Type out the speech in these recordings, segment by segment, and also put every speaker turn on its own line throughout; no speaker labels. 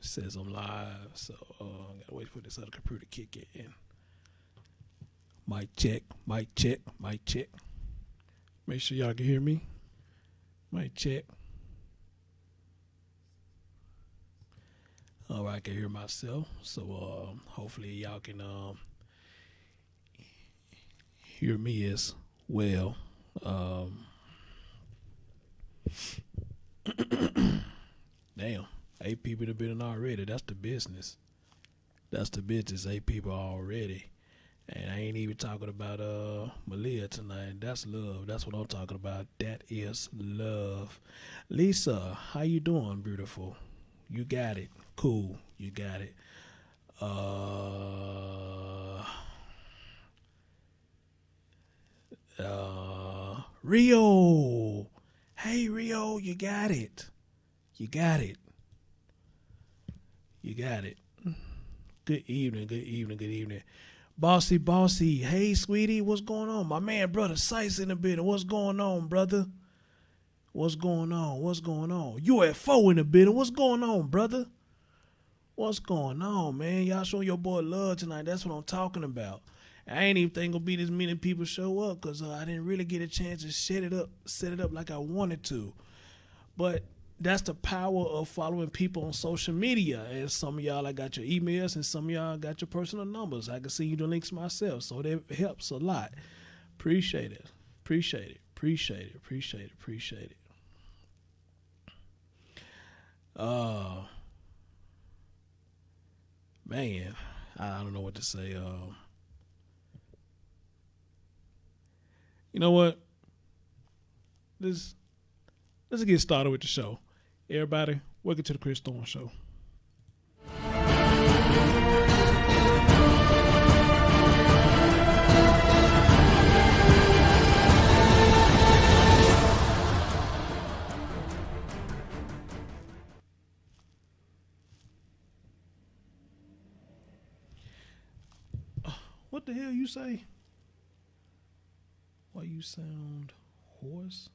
Says I'm live, so gotta wait for this other computer to kick in. Mic check, mic check, mic check. Make sure y'all can hear me. Mic check. All right, I can hear myself, so hopefully y'all can hear me as well. Damn. 8 people have been in already. That's the business. That's the business. 8 people already. And I ain't even talking about Malia tonight. That's love. That's what I'm talking about. That is love. Lisa, how you doing, beautiful? You got it. Cool. You got it. Rio. Hey, Rio, you got it. You got it. You got it. Good evening, good evening, good evening. Bossy, bossy. Hey, sweetie, what's going on? My man, brother Sice in the building. What's going on, brother? What's going on? What's going on? UFO in the building. What's going on, brother? What's going on, man? Y'all showing your boy love tonight. That's what I'm talking about. I ain't even think gonna be this many people show up because I didn't really get a chance to set it up like I wanted to. But that's the power of following people on social media. And some of y'all, I got your emails, and some of y'all got your personal numbers. I can see you the links myself, so that helps a lot. Appreciate it. Appreciate it. Appreciate it. Appreciate it. Appreciate it. Man, I don't know what to say. You know what? Let's get started with the show. Everybody, welcome to the Chris Thorne Show. What the hell you say? Why you sound hoarse?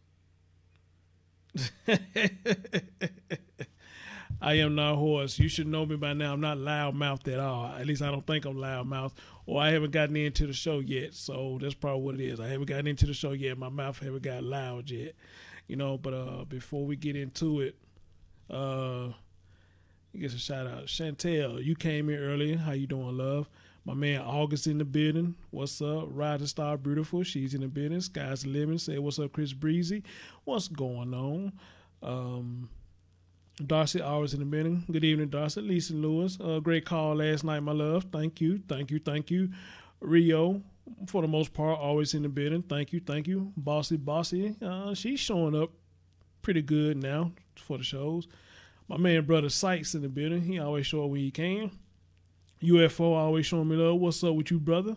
I am not hoarse. You should know me by now. I'm not loud-mouthed at all. At least I don't think I'm loud-mouthed. Or I haven't gotten into the show yet. So that's probably what it is. I haven't gotten into the show yet. My mouth haven't got loud yet. But before we get into it, you get a shout out. Chantel, you came in earlier. How you doing, love? My man August in the building. What's up? Rider Star Beautiful. She's in the building. Sky's the Living. Say what's up, Chris Breezy. What's going on? Darcy always in the building. Good evening, Darcy. Lisa Lewis. Great call last night, my love. Thank you. Thank you. Thank you. Rio, for the most part, always in the building. Thank you. Thank you. Bossy. She's showing up pretty good now for the shows. My man, brother Sykes in the building. He always show up when he can. UFO always showing me love. What's up with you, brother?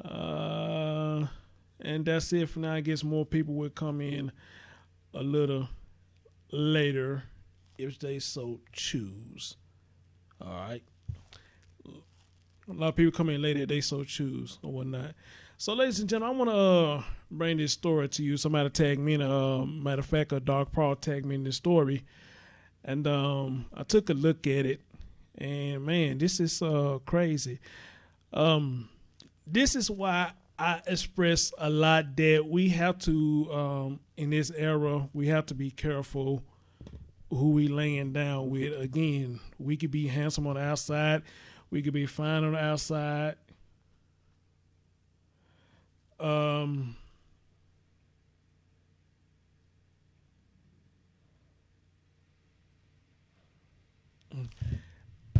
And that's it for now. I guess more people will come in a little later if they so choose. All right. A lot of people come in later if they so choose or whatnot. So, ladies and gentlemen, I want to bring this story to you. Somebody tagged me in matter of fact, a Dark Paul tagged me in this story. And I took a look at it. And man, this is crazy. This is why I express a lot that we have to, in this era, we have to be careful who we laying down with. Again, we could be handsome on the outside. We could be fine on the outside.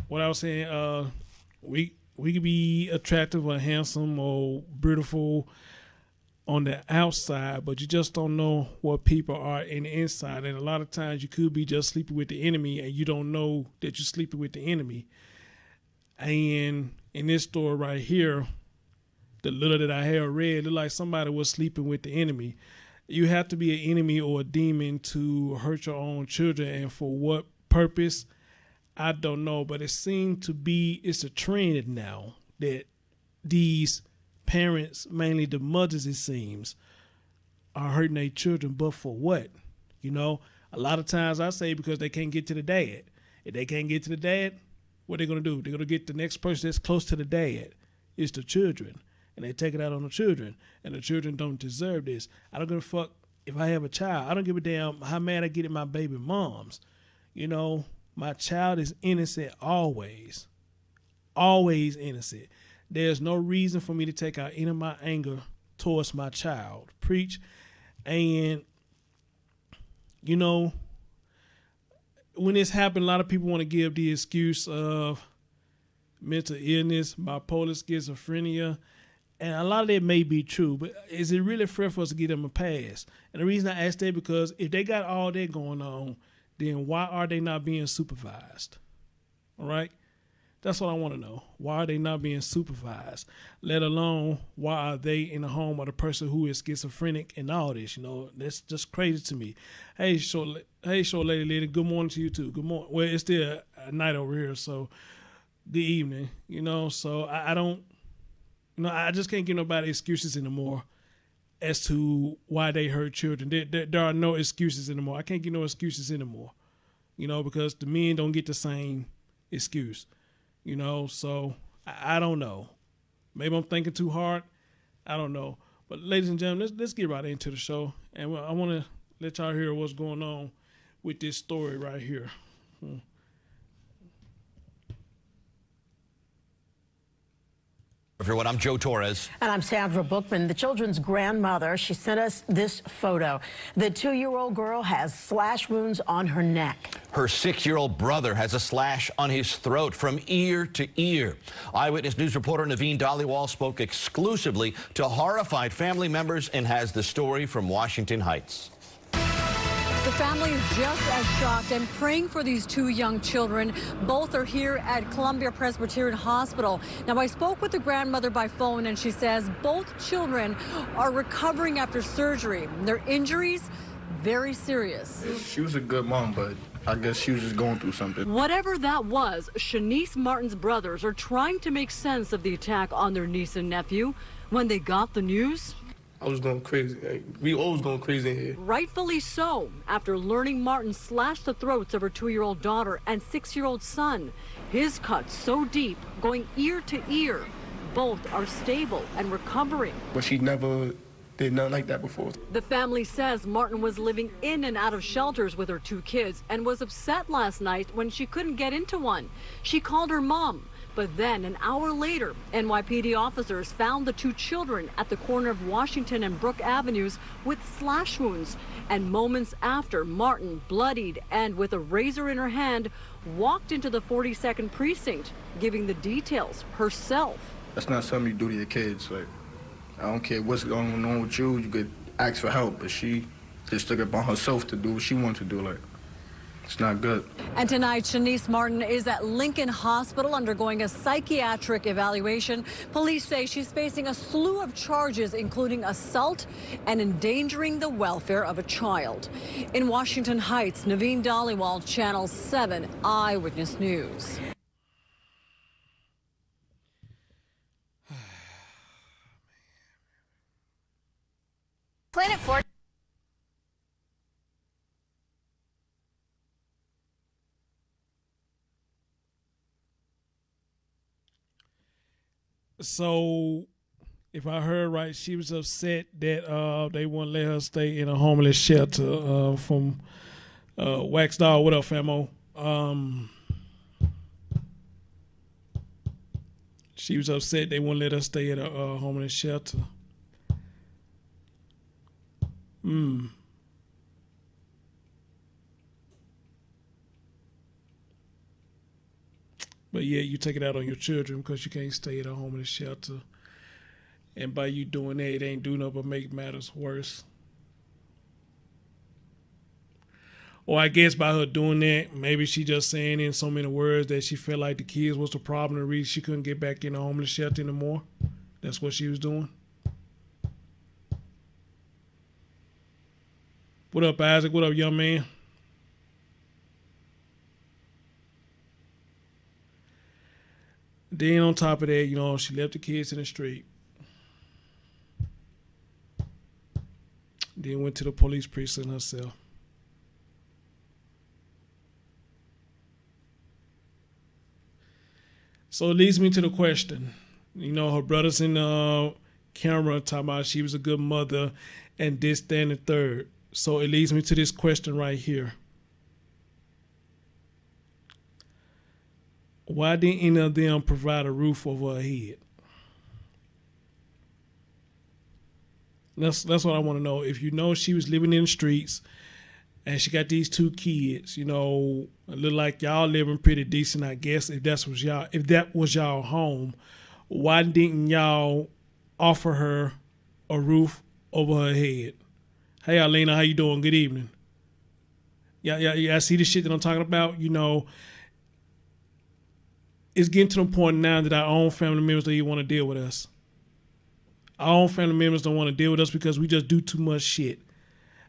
What I was saying, we could be attractive or handsome or beautiful on the outside, but you just don't know what people are in the inside. And a lot of times you could be just sleeping with the enemy and you don't know that you're sleeping with the enemy. And in this story right here, the little that I have read, looked like somebody was sleeping with the enemy. You have to be an enemy or a demon to hurt your own children. And for what purpose? I don't know, but it seems to be, it's a trend now that these parents, mainly the mothers, it seems, are hurting their children. But for what? A lot of times I say because they can't get to the dad. If they can't get to the dad, what they gonna do? They're gonna get the next person that's close to the dad. It's the children, and they take it out on the children, and the children don't deserve this. I don't give a fuck if I have a child. I don't give a damn how mad I get at my baby moms. You know, my child is innocent always. Always innocent. There's no reason for me to take out any of my anger towards my child. Preach. And, you know, when this happened, a lot of people want to give the excuse of mental illness, bipolar schizophrenia, and a lot of that may be true, but is it really fair for us to give them a pass? And the reason I ask that because if they got all that going on, then why are they not being supervised? All right? That's what I want to know. Why are they not being supervised? Let alone, why are they in the home of the person who is schizophrenic and all this? You know, that's just crazy to me. Hey, short lady, good morning to you too. Good morning. Well, it's still a night over here, so good evening. You know, so I don't, you know, I just can't give nobody excuses anymore as to why they hurt children. There are no excuses anymore. I can't give no excuses anymore, you know, because the men don't get the same excuse. You know, so I don't know. Maybe I'm thinking too hard. I don't know. But ladies and gentlemen, let's get right into the show. And I want to let y'all hear what's going on with this story right here.
Everyone, I'm Joe Torres.
And I'm Sandra Bookman, the children's grandmother. She sent us this photo. The 2-year-old girl has slash wounds on her neck.
Her 6-year-old brother has a slash on his throat from ear to ear. Eyewitness News reporter Naveen Dhaliwal spoke exclusively to horrified family members and has the story from Washington Heights.
The family is just as shocked and praying for these 2 young children. Both are here at Columbia Presbyterian Hospital. Now, I spoke with the grandmother by phone, and she says both children are recovering after surgery. Their injuries, very serious.
She was a good mom, but I guess she was just going through something.
Whatever that was, Shanice Martin's brothers are trying to make sense of the attack on their niece and nephew. When they got the news,
I was going crazy. Like, we always going crazy in here.
rightfully so, after learning Martin slashed the throats of her 2-year-old daughter and 6-year-old son. His cut so deep, going ear to ear. Both are stable and recovering.
But she never did nothing like that before.
The family says Martin was living in and out of shelters with her 2 kids and was upset last night when she couldn't get into one. She called her mom. But then, an hour later, NYPD officers found the 2 children at the corner of Washington and Brook Avenues with slash wounds. And moments after, Martin, bloodied and with a razor in her hand, walked into the 42nd precinct, giving the details herself.
That's not something you do to your kids. Like, I don't care what's going on with you. You could ask for help, but she just took it upon herself to do what she wanted to do. Like, it's not good.
And tonight, Shanice Martin is at Lincoln Hospital undergoing a psychiatric evaluation. Police say she's facing a slew of charges, including assault and endangering the welfare of a child. In Washington Heights, Naveen Dhaliwal, Channel 7 Eyewitness News.
Planet 4.
So, if I heard right, she was upset that they wouldn't let her stay in a homeless shelter from Wax Dog. What up, famo? She was upset they wouldn't let her stay at a homeless shelter. But yeah, you take it out on your children because you can't stay at a homeless shelter. And by you doing that, it ain't doing nothing but make matters worse. Or I guess by her doing that, maybe she just saying in so many words that she felt like the kids was the problem, the reason she couldn't get back in a homeless shelter anymore. That's what she was doing. What up, Isaac? What up, young man? Then on top of that, you know, she left the kids in the street. Then went to the police precinct herself. So it leads me to the question. You know, her brother's in the camera talking about she was a good mother and this, that, and the third. So it leads me to this question right here. Why didn't any of them provide a roof over her head? That's what I want to know. If you know she was living in the streets and she got these 2 kids, you know, it look like y'all living pretty decent, I guess, if that was y'all home, why didn't y'all offer her a roof over her head? Hey, Alina, how you doing? Good evening. Yeah. See the shit that I'm talking about? You know, it's getting to the point now that our own family members don't even want to deal with us. Our own family members don't want to deal with us because we just do too much shit.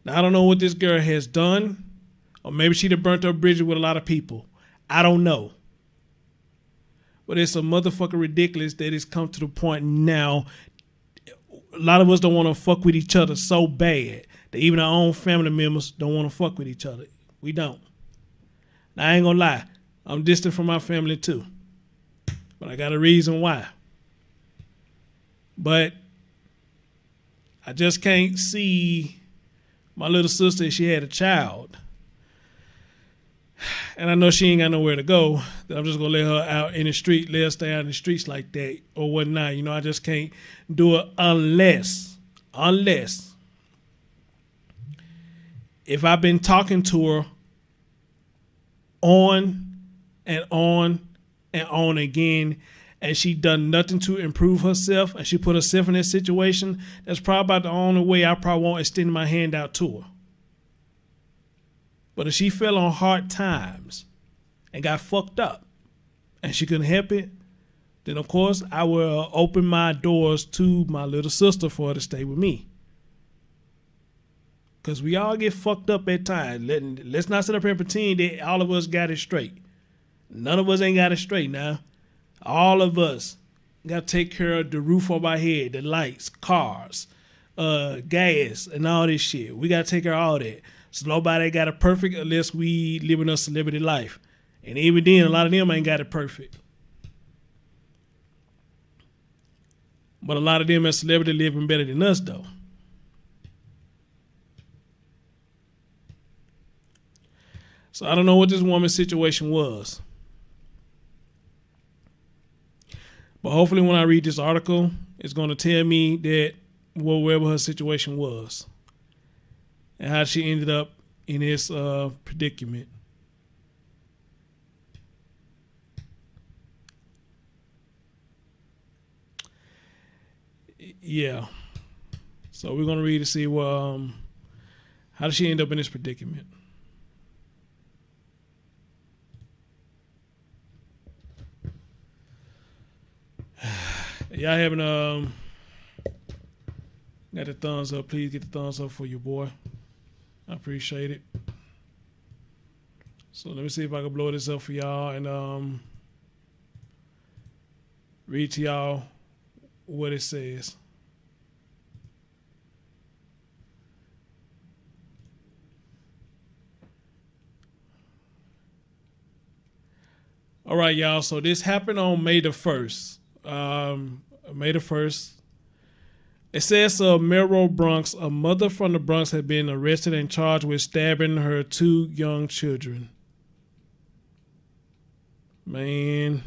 Now, I don't know what this girl has done, or maybe she'd have burnt her bridges with a lot of people. I don't know. But it's a motherfucker ridiculous that it's come to the point now. A lot of us don't want to fuck with each other so bad that even our own family members don't want to fuck with each other. We don't. Now, I ain't gonna lie. I'm distant from my family too. But I got a reason why. But I just can't see my little sister if she had a child. And I know she ain't got nowhere to go. That I'm just going to let her out in the street, let her stay out in the streets like that or whatnot. You know, I just can't do it unless if I've been talking to her on and on and on again, and she done nothing to improve herself, and she put herself in that situation, that's probably about the only way I probably won't extend my hand out to her. But if she fell on hard times and got fucked up and she couldn't help it, then of course I will open my doors to my little sister for her to stay with me. Because we all get fucked up at times. Let's not sit up here and pretend that all of us got it straight. None of us ain't got it straight now. All of us got to take care of the roof over our head, the lights, cars, gas, and all this shit. We got to take care of all that. So nobody got it perfect unless we living a celebrity life. And even then, a lot of them ain't got it perfect. But a lot of them as celebrity living better than us, though. So I don't know what this woman's situation was. But hopefully when I read this article, it's going to tell me that wherever her situation was and how she ended up in this predicament. Yeah. So we're going to read to see how did she end up in this predicament. Y'all haven't got the thumbs up, please get the thumbs up for your boy. I appreciate it. So let me see if I can blow this up for y'all and read to y'all what it says. All right, y'all. So this happened on May the 1st. May the 1st. It says MELROSE, Bronx. A mother from the Bronx had been arrested and charged with stabbing her 2 young children. Man.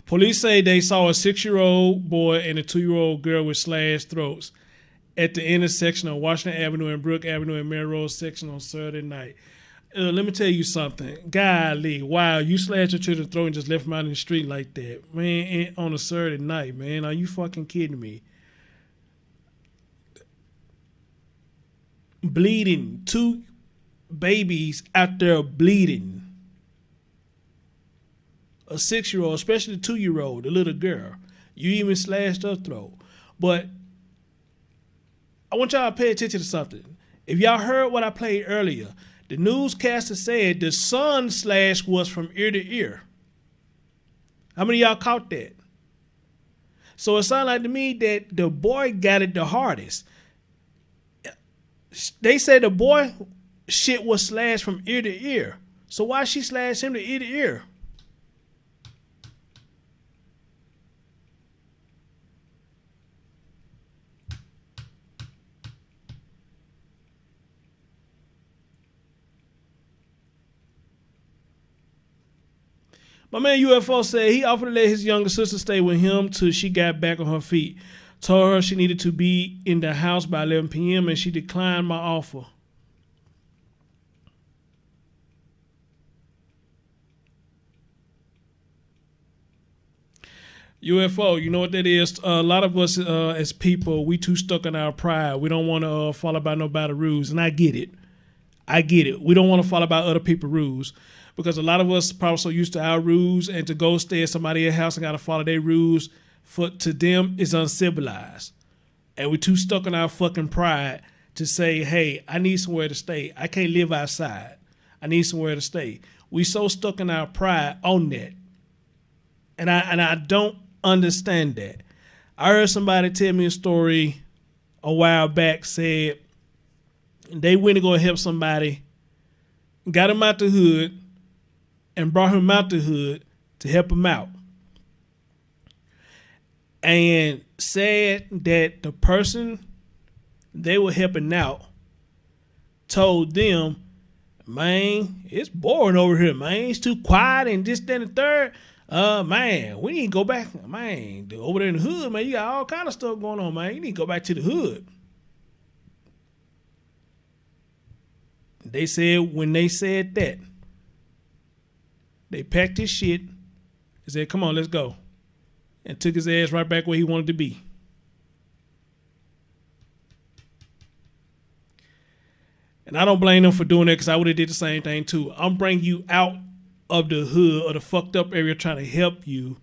Police say they saw a 6-year-old boy and a 2-year-old girl with slashed throats at the intersection of Washington Avenue and Brook Avenue in MELROSE section on Saturday night. Let me tell you something. Golly, wow, you slashed your children's throat and just left them out in the street like that. Man, on a Saturday night, man. Are you fucking kidding me? Bleeding. 2 babies out there bleeding. A 6-year-old, especially a 2-year-old, a little girl. You even slashed her throat. But I want y'all to pay attention to something. If y'all heard what I played earlier, the newscaster said the son slash was from ear to ear. How many of y'all caught that? So it sounded like to me that the boy got it the hardest. They said the boy shit was slashed from ear to ear. So why she slash him to ear to ear? My man UFO said he offered to let his younger sister stay with him till she got back on her feet. Told her she needed to be in the house by 11 p.m. and she declined my offer. UFO, you know what that is? A lot of us as people, we too stuck in our pride. We don't want to follow by nobody's rules, and I get it. I get it. We don't want to follow by other people's rules because a lot of us probably so used to our rules, and to go stay at somebody's house and got to follow their rules to them is uncivilized. And we too stuck in our fucking pride to say, hey, I need somewhere to stay. I can't live outside. I need somewhere to stay. We so stuck in our pride on that. And I don't understand that. I heard somebody tell me a story a while back, said they went to go help somebody, got him out the hood, and brought him out the hood to help him out. And said that the person they were helping out told them, man, it's boring over here, man. It's too quiet and this, that, and the third. Man, we need to go back. Man, over there in the hood, man, you got all kind of stuff going on, man. You need to go back to the hood. They said when they said that, they packed his shit and said, come on, let's go. And took his ass right back where he wanted to be. And I don't blame them for doing that because I would have did the same thing too. I'm bringing you out of the hood or the fucked up area trying to help you.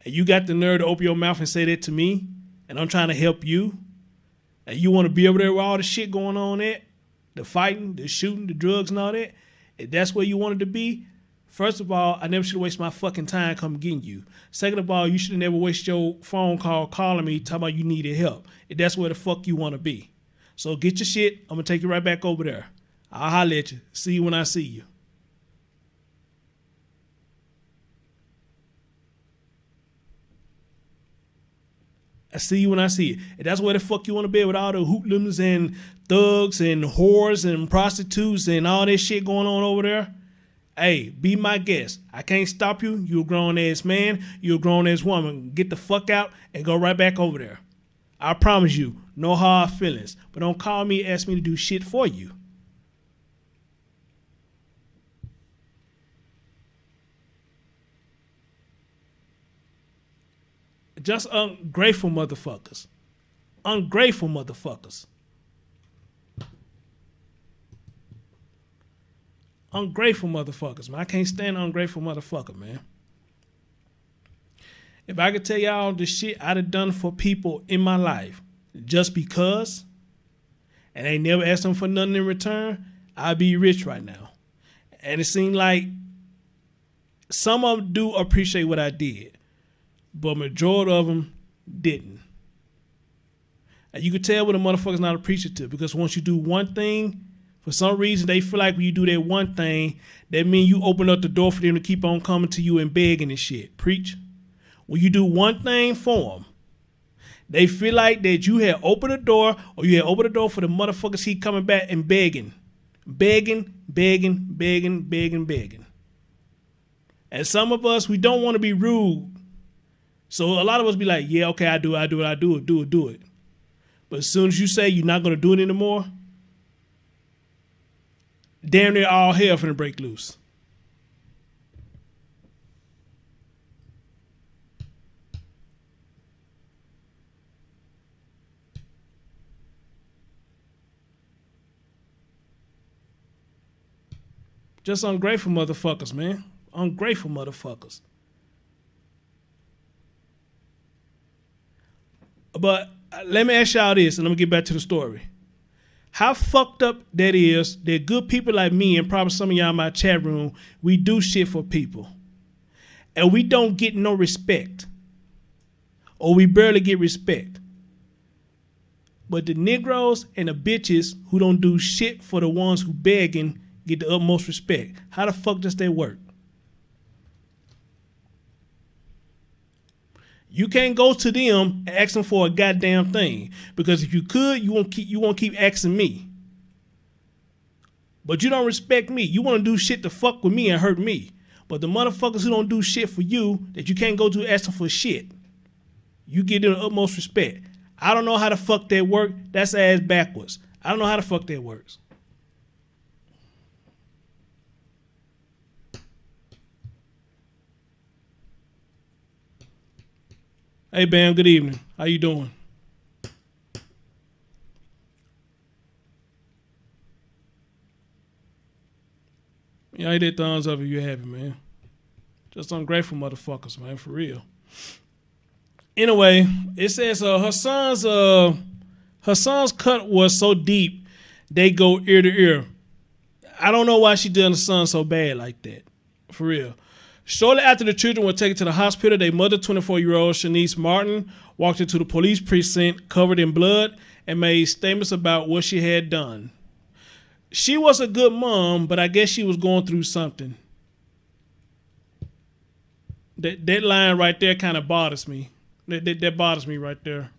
And you got the nerve to open your mouth and say that to me. And I'm trying to help you. And you want to be over there where all the shit going on at? The fighting, the shooting, the drugs and all that? If that's where you wanted to be, first of all, I never should have wasted my fucking time coming getting you. Second of all, you should have never wasted your phone call calling me talking about you needed help. If that's where the fuck you want to be. So get your shit. I'm going to take you right back over there. I'll holler at you. See you when I see you. I see you when I see you. If that's where the fuck you want to be with all the hoodlums and thugs and whores and prostitutes and all this shit going on over there, hey, be my guest. I can't stop you. You're a grown-ass man. You're a grown-ass woman. Get the fuck out and go right back over there. I promise you, no hard feelings. But don't call me and ask me to do shit for you. Just ungrateful motherfuckers. Ungrateful motherfuckers. Ungrateful motherfuckers, man. I can't stand ungrateful motherfucker, man. If I could tell y'all the shit I'd have done for people in my life just because, and I never asked them for nothing in return, I'd be rich right now. And it seemed like some of them do appreciate what I did, but majority of them didn't. And you could tell when a motherfucker's not appreciative because once you do one thing, for some reason they feel like when you do that one thing, that means you open up the door for them to keep on coming to you and begging and shit. Preach. When you do one thing for them, they feel like that you had opened the door or you had opened the door for the motherfuckers keep coming back and begging. Begging, begging, begging, begging, begging. And some of us, we don't want to be rude. So a lot of us be like, yeah, okay, I do it. But as soon as you say you're not going to do it anymore, damn near all hell finna break loose. Just ungrateful motherfuckers, man. Ungrateful motherfuckers. But let me ask y'all this, and I'm going to get back to the story. How fucked up that is that good people like me and probably some of y'all in my chat room, we do shit for people. And we don't get no respect. Or we barely get respect. But the Negroes and the bitches who don't do shit for the ones who begging get the utmost respect. How the fuck does that work? You can't go to them and ask them for a goddamn thing, because if you could, you won't keep asking me. But you don't respect me. You want to do shit to fuck with me and hurt me. But the motherfuckers who don't do shit for you, that you can't go to asking for shit, you give them the utmost respect. I don't know how the fuck that work. That's ass backwards. I don't know how the fuck that works. Hey, Bam, good evening. How you doing? Yeah, I did thumbs up if you happy, man. Just ungrateful motherfuckers, man, for real. Anyway, it says her son's cut was so deep they go ear to ear. I don't know why she done the son so bad like that, for real. Shortly after the children were taken to the hospital, their mother, 24-year-old Shanice Martin, walked into the police precinct covered in blood and made statements about what she had done. She was a good mom, but I guess she was going through something. That line right there kind of bothers me. That bothers me right there.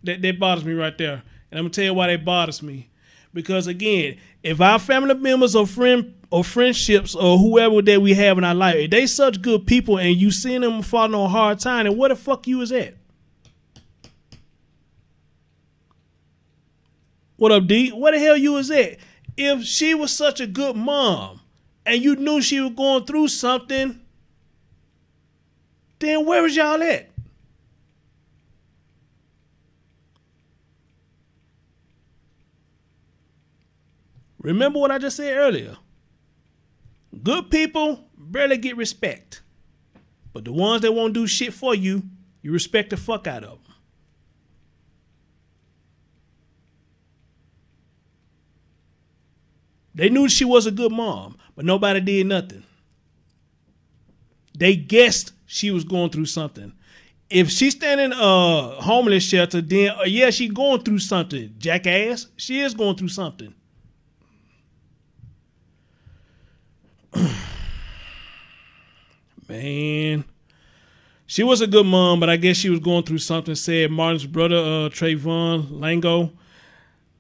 That bothers me right there. And I'm going to tell you why that bothers me. Because, again, if our family members or friendships or whoever that we have in our life, if they such good people and you seeing them falling on a hard time, then where the fuck you is at? What up, D? Where the hell you was at? If she was such a good mom and you knew she was going through something, then where was y'all at? Remember what I just said earlier. Good people barely get respect. But the ones that won't do shit for you, you respect the fuck out of them. They knew she was a good mom, but nobody did nothing. They guessed she was going through something. If she's standing in a homeless shelter, then yeah, she going through something, jackass. She is going through something. Man, she was a good mom, but I guess she was going through something, said Martin's brother, Trayvon Lango.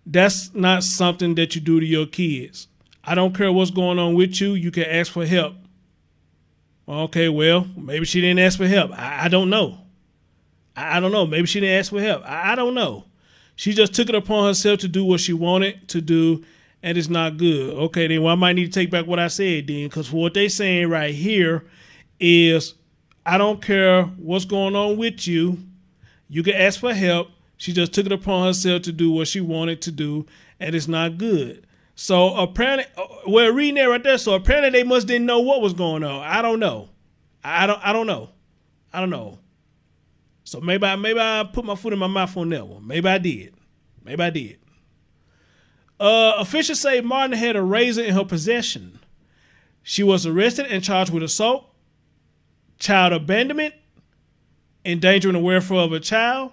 That's not something that you do to your kids. I don't care what's going on with you. You can ask for help. Okay, well, maybe she didn't ask for help. I don't know. I don't know. Maybe she didn't ask for help. I don't know. She just took it upon herself to do what she wanted to do, and it's not good. Okay, then, well, I might need to take back what I said then, because what they saying right here is, I don't care what's going on with you. You can ask for help. She just took it upon herself to do what she wanted to do, and it's not good. So apparently, we're reading that right there. So apparently they must didn't know what was going on. I don't know. I don't know. So maybe I put my foot in my mouth on that one. Maybe I did. Officials say Martin had a razor in her possession. She was arrested and charged with assault, child abandonment, endangering the welfare of a child,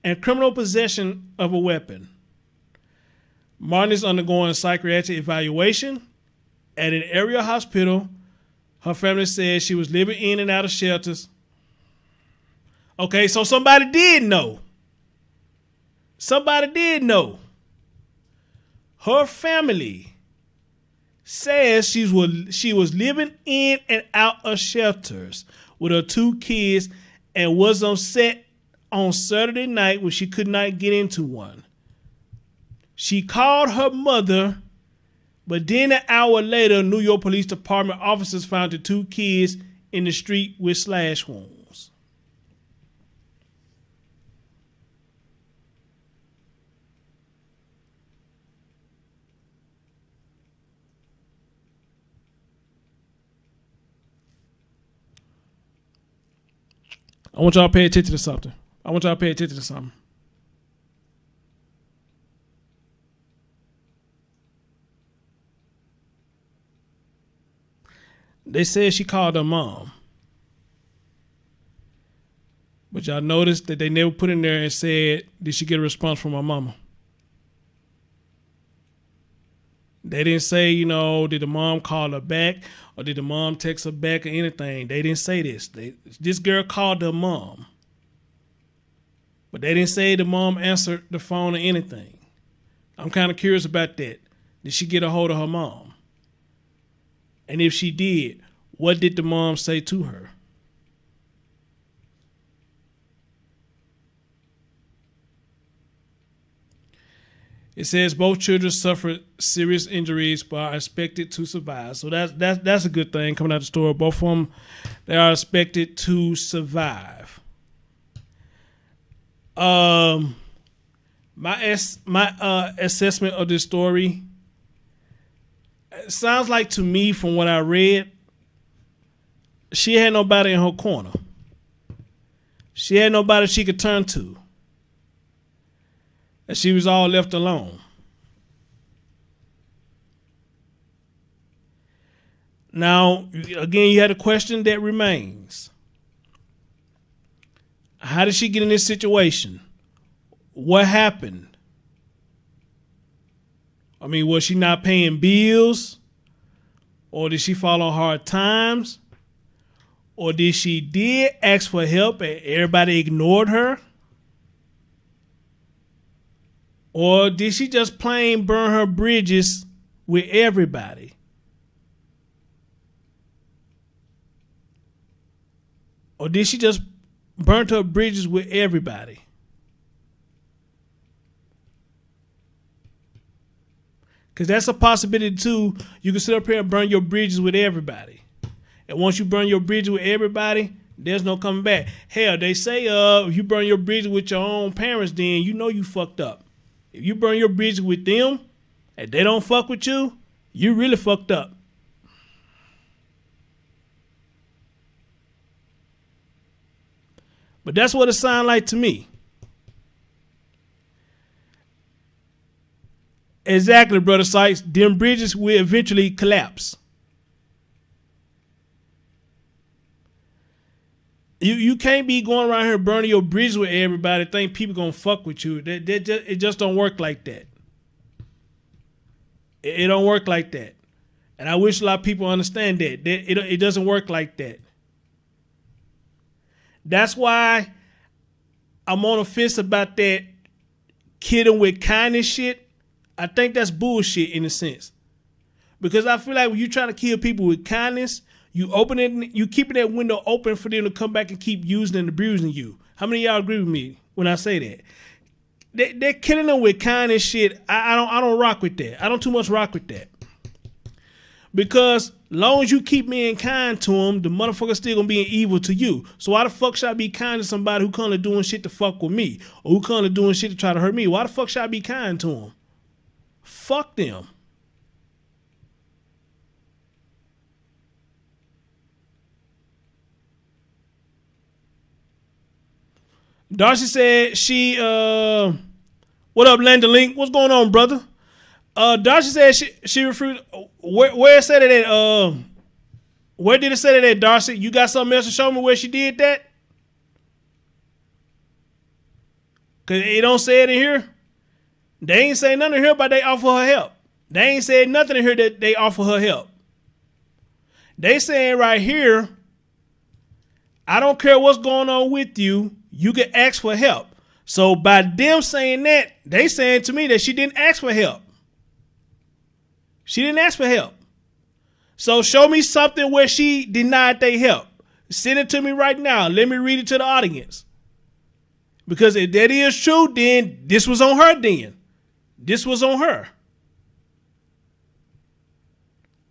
and criminal possession of a weapon. Martin is undergoing psychiatric evaluation at an area hospital. Her family says she was living in and out of shelters. Okay, so somebody did know. Her family says she was living in and out of shelters with her 2 kids and was on set on Saturday night when she could not get into one. She called her mother, but then an hour later, New York Police Department officers found the 2 kids in the street with slash wounds. I want y'all to pay attention to something. They said she called her mom. But y'all noticed that they never put in there and said, did she get a response from her mama? They didn't say, you know, did the mom call her back or did the mom text her back or anything. They didn't say this. This girl called her mom. But they didn't say the mom answered the phone or anything. I'm kind of curious about that. Did she get a hold of her mom? And if she did, what did the mom say to her? It says both children suffered serious injuries but are expected to survive. So that's a good thing coming out of the story. Both of them, they are expected to survive. My assessment of this story, it sounds like to me from what I read, she had nobody in her corner. She had nobody she could turn to. And she was all left alone. Now, again, you had a question that remains. How did she get in this situation? What happened? I mean, was she not paying bills? Or did she fall on hard times? Or did she ask for help and everybody ignored her? Or did she just plain burn her bridges with everybody? Or did she just burn her bridges with everybody? Because that's a possibility too. You can sit up here and burn your bridges with everybody. And once you burn your bridges with everybody, there's no coming back. Hell, they say if you burn your bridges with your own parents, then you know you fucked up. If you burn your bridges with them and they don't fuck with you, you really fucked up. But that's what it sounds like to me. Exactly, Brother Sykes. Them bridges will eventually collapse. You can't be going around here burning your bridges with everybody, think people gonna fuck with you. It just don't work like that. It don't work like that. And I wish a lot of people understand that. It doesn't work like that. That's why I'm on the fence about that kidding with kindness shit. I think that's bullshit in a sense. Because I feel like when you trying to kill people with kindness, you keeping that window open for them to come back and keep using and abusing you. How many of y'all agree with me when I say that? They're killing them with kindness shit. I don't rock with that. I don't too much rock with that. Because long as you keep being kind to them, the motherfucker's still gonna be evil to you. So why the fuck should I be kind to somebody who kind of doing shit to fuck with me? Or who kind of doing shit to try to hurt me? Why the fuck should I be kind to them? Fuck them. Darcy said she what up, Landon Link? What's going on, brother? Darcy said she refused. Where it said it at? Where did it say that at, Darcy? You got something else to show me where she did that? Cause it don't say it in here. They ain't say nothing in here about they offer her help. They ain't said nothing in here that they offer her help. They saying right here, I don't care what's going on with you. You can ask for help. So by them saying that, they saying to me that she didn't ask for help. She didn't ask for help. So show me something where she denied they help. Send it to me right now. Let me read it to the audience. Because if that is true, then this was on her then. This was on her.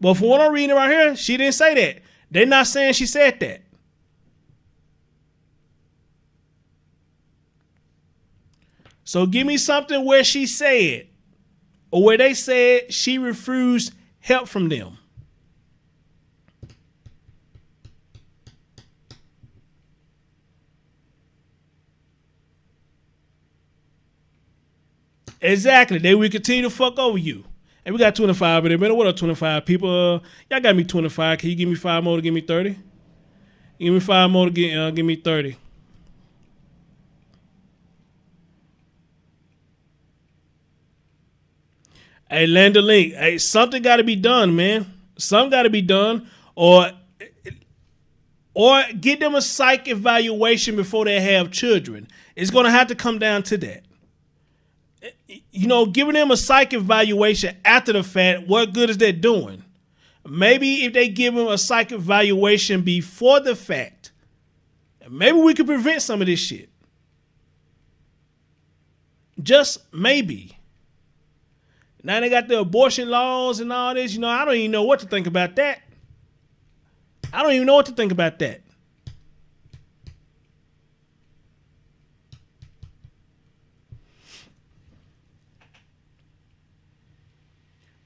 But for what I'm reading right here, she didn't say that. They're not saying she said that. So give me something where she said, or where they said she refused help from them. Exactly. They will continue to fuck over you. And we got 25 in there, man. What up, 25 people? Y'all got me 25. Can you give me 5 more to give me 30? Give me 5 more to give me 30. Hey, Lander Link. Hey, something got to be done, man. Something got to be done, or get them a psych evaluation before they have children. It's going to have to come down to that. Giving them a psych evaluation after the fact, what good is that doing? Maybe if they give them a psych evaluation before the fact, maybe we could prevent some of this shit. Just maybe. Now they got the abortion laws and all this. I don't even know what to think about that.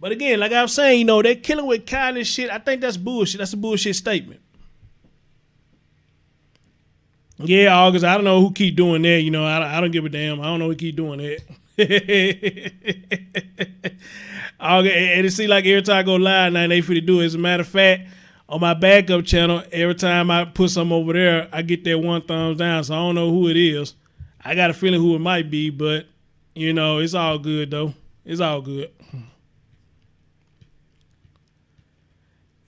But again, like I was saying, they're killing with kindness shit. I think that's bullshit. That's a bullshit statement. Yeah, August, I don't know who keep doing that. I don't give a damn. I don't know who keep doing that. August, and it seems like every time I go live now, they finna do it. As a matter of fact, on my backup channel, every time I put something over there, I get that one thumbs down. So I don't know who it is. I got a feeling who it might be, but, it's all good, though. It's all good.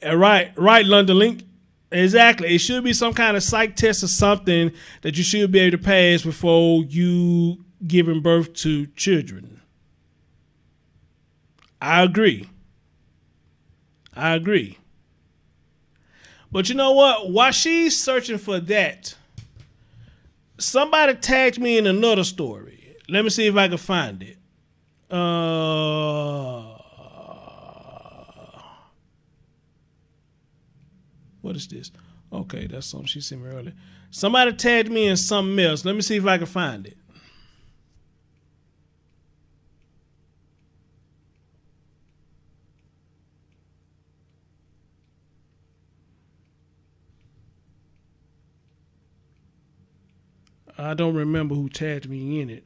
Right, London Link. Exactly. It should be some kind of psych test or something that you should be able to pass before you giving birth to children. I agree. But you know what? While she's searching for that, somebody tagged me in another story. Let me see if I can find it. What is this? Okay, that's something she sent me earlier. Somebody tagged me in something else. Let me see if I can find it. I don't remember who tagged me in it.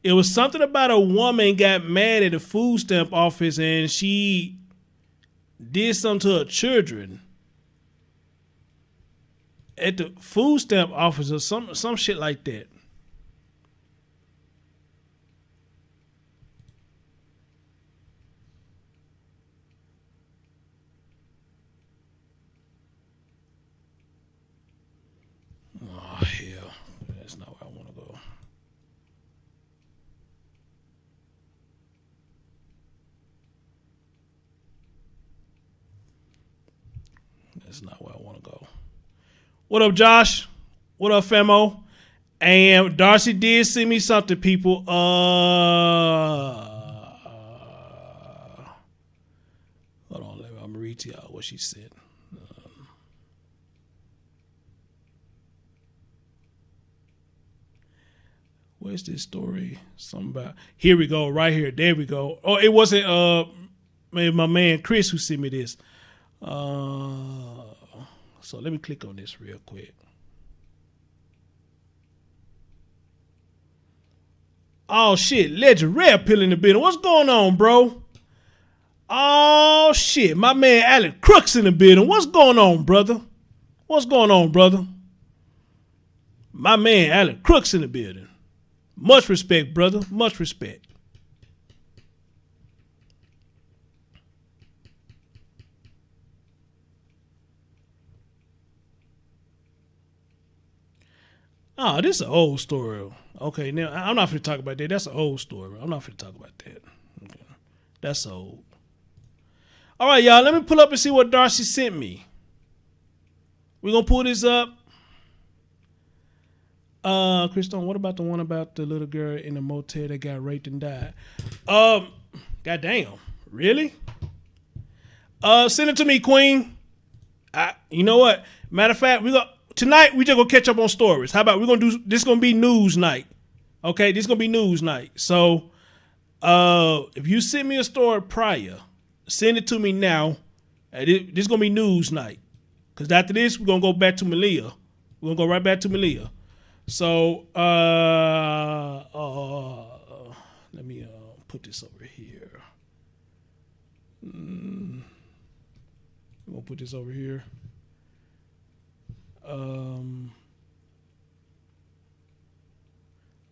It was something about a woman got mad at the food stamp office and she did something to her children at the food stamp office or some shit like that. Oh, hell. That's not where I want to go. That's not where I want to go. What up, Josh? What up, Femo? And Darcy did send me something, people. Hold on, I'm going to read to y'all what she said. Where's this story? Something about, here we go, right here. There we go. Oh, it wasn't maybe my man Chris who sent me this. So let me click on this real quick. Oh shit, Legend Red Pill in the building. What's going on, bro? Oh shit, my man Alec Crooks in the building. What's going on, brother? My man Alec Crooks in the building. Much respect, brother. Much respect. Oh, this is an old story. Okay, now I'm not going to talk about that. That's an old story. I'm not going to talk about that. Okay. That's old. All right, y'all. Let me pull up and see what Darcy sent me. We're going to pull this up. Christone, what about the one about the little girl in the motel that got raped and died? Goddamn. Really? Send it to me, Queen. You know what? Matter of fact, tonight we just gonna catch up on stories. How about this gonna be news night. Okay, this gonna be news night. So if you send me a story prior, send it to me now. This gonna be news night. Cause after this, we're gonna go back to Malia. We're gonna go right back to Malia. So let me put this over here. I'm gonna put this over here.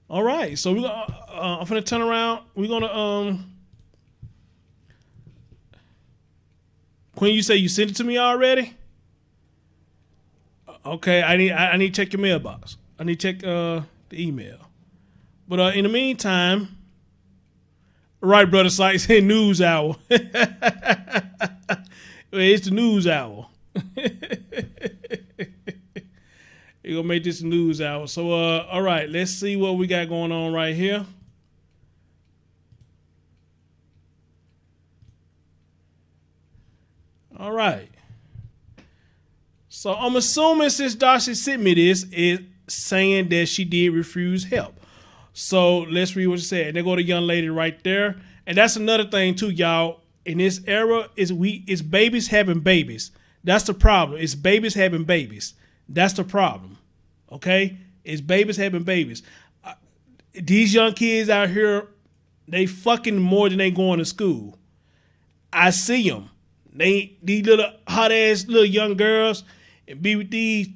All right, so I'm finna turn around. We're gonna Queen, you say you sent it to me already? Okay, I need to check your mailbox. I need to check the email. But in the meantime, right, Brother Sykes, news hour. It's the news hour. We're gonna make this a news hour. So all right, let's see what we got going on right here. All right. So I'm assuming since Darcy sent me this, it's saying that she did refuse help. So let's read what it said. And there go the young lady right there. And that's another thing too, y'all. In this era, it's babies having babies. That's the problem. It's babies having babies. That's the problem. Okay? It's babies having babies. These young kids out here, they fucking more than they going to school. I see them. These little hot ass little young girls and be with these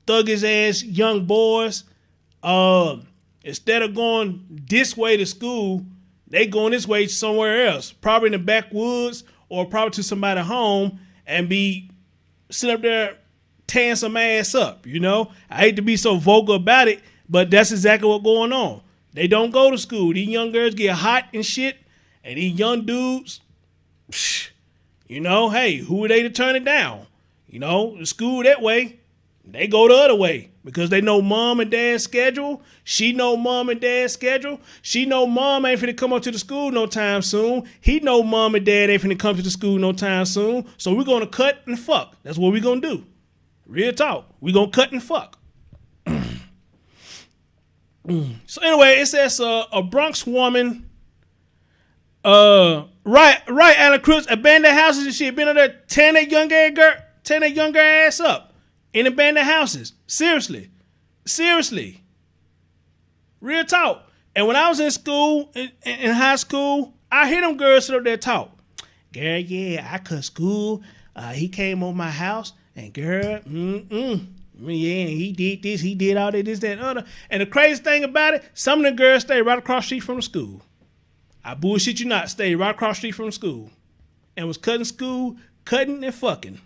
thuggish ass young boys. Instead of going this way to school, they going this way somewhere else, probably in the backwoods or probably to somebody's home and be sitting up there tearing some ass up. You know, I hate to be so vocal about it, but that's exactly what's going on. They don't go to school. These young girls get hot and shit, and these young dudes, you know, hey, who are they to turn it down? You know, the school that way, they go the other way because they know mom and dad's schedule. She know mom and dad's schedule. She know mom ain't finna come up to the school no time soon. He know mom and dad ain't finna come to the school no time soon. So we're gonna cut and fuck. That's what we're gonna do. Real talk. We're gonna cut and fuck. So anyway, it says a Bronx woman, right, Alan Cruz, abandoned houses and shit, been in there tearing that young girl ass up in abandoned houses. Seriously. Real talk. And when I was in school, in high school, I hear them girls sit up there talk. Girl, yeah, I cut school. He came over my house, and girl, yeah, he did this, he did all that, this, that, and other. And the crazy thing about it, some of the girls stay right across the street from the school. I bullshit you not, stayed right across the street from the school. And was cutting school, cutting and fucking.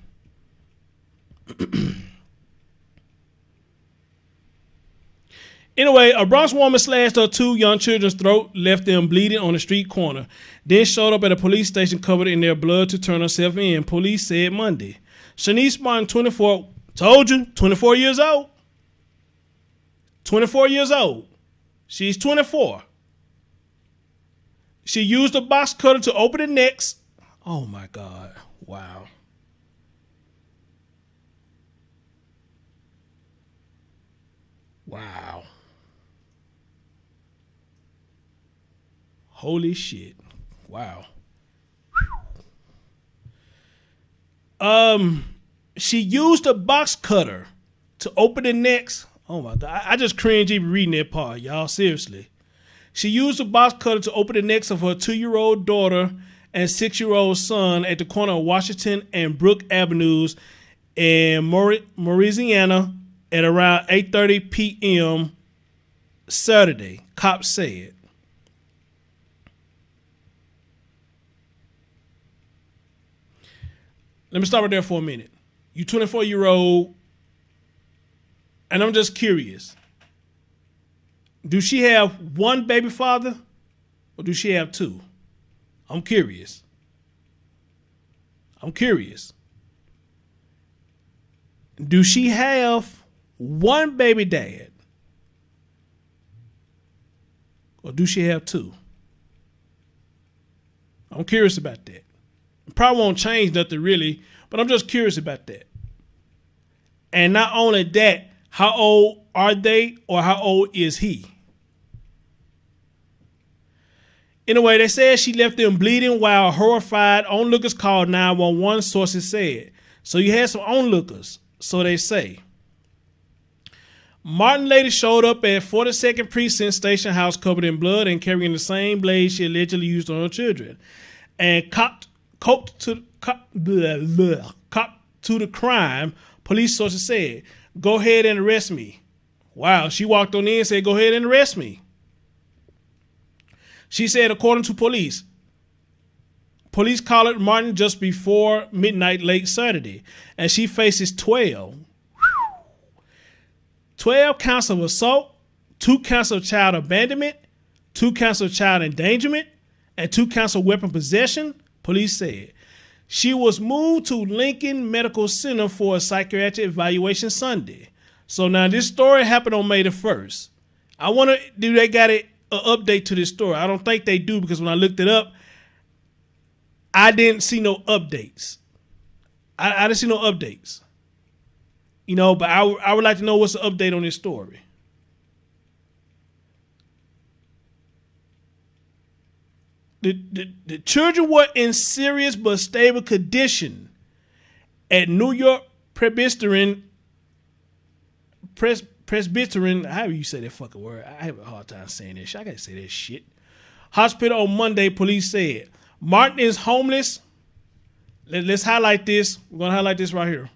Anyway, a Bronx woman slashed her 2 young children's throat, left them bleeding on the street corner, then showed up at a police station covered in their blood to turn herself in, police said Monday. Shanice Martin, 24, told you, 24 years old. 24 years old. She's 24. She used a box cutter to open the necks. Oh my God. Wow. Wow. Holy shit. Wow. She used a box cutter to open the necks. Oh my God. I just cringe even reading that part, y'all. Seriously. She used a box cutter to open the necks of her 2-year-old daughter and 6-year-old son at the corner of Washington and Brook Avenues in Louisiana at around 8:30 p.m. Saturday, cops said. Let me stop right there for a minute. You 24-year-old, and I'm just curious. Do she have one baby father or do she have 2? I'm curious. Do she have one baby dad or do she have 2? I'm curious about that. Probably won't change nothing really, but I'm just curious about that. And not only that, how old are they or how old is he? Anyway, they said she left them bleeding while horrified. Onlookers called 911, sources said. So you had some onlookers, so they say. Martin later showed up at 42nd Precinct Station House covered in blood and carrying the same blade she allegedly used on her children. And copped to the crime, police sources said. Go ahead and arrest me. Wow, she walked on in and said, go ahead and arrest me. She said, according to police collared Martin just before midnight late Saturday, and she faces 12 counts of assault, 2 counts of child abandonment, 2 counts of child endangerment, and 2 counts of weapon possession, police said. She was moved to Lincoln Medical Center for a psychiatric evaluation Sunday. So now this story happened on May the 1st. I wonder, do they got an update to this story? I don't think they do, because when I looked it up, I didn't see no updates. I didn't see no updates. You know, but I would like to know what's the update on this story. The children were in serious but stable condition at New York Presbyterian, however you say that fucking word. I have a hard time saying that shit. I gotta say that shit. Hospital on Monday, police said. Martin is homeless. Let's highlight this. We're gonna highlight this right here.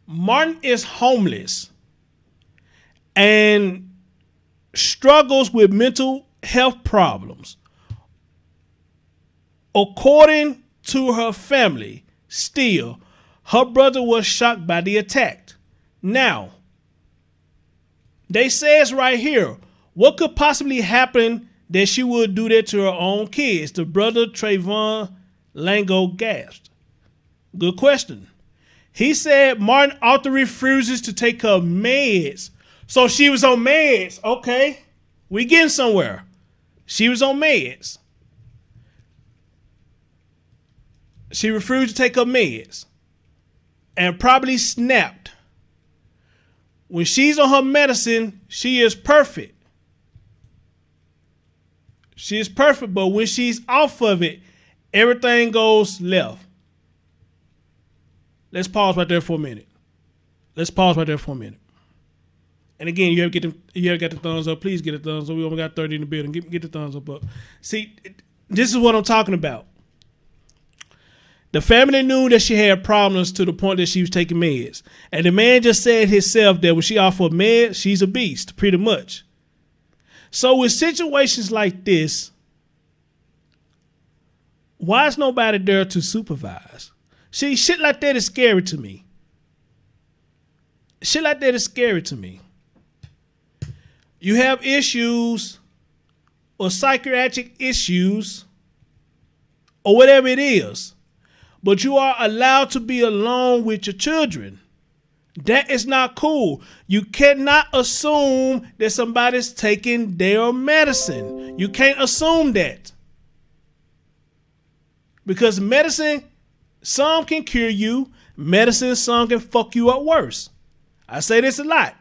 Martin is homeless and struggles with mental health problems. According to her family, still, her brother was shocked by the attack. Now, they says right here, what could possibly happen that she would do that to her own kids? The brother Trayvon Lango gasped. Good question. He said Martin often refuses to take her meds. So she was on meds. Okay, we getting somewhere. She was on meds. She refused to take her meds and probably snapped. When she's on her medicine, she is perfect. She is perfect, but when she's off of it, everything goes left. Let's pause right there for a minute. And again, you have got the thumbs up. Please get a thumbs up. We only got 30 in the building. Get the thumbs up. See, this is what I'm talking about. The family knew that she had problems to the point that she was taking meds. And the man just said himself that when she off of meds, she's a beast, pretty much. So with situations like this, why is nobody there to supervise? See, shit like that is scary to me. You have issues or psychiatric issues or whatever it is, but you are allowed to be alone with your children. That is not cool. You cannot assume that somebody's taking their medicine. You can't assume that. Because medicine, some can cure you. Medicine, some can fuck you up worse. I say this a lot.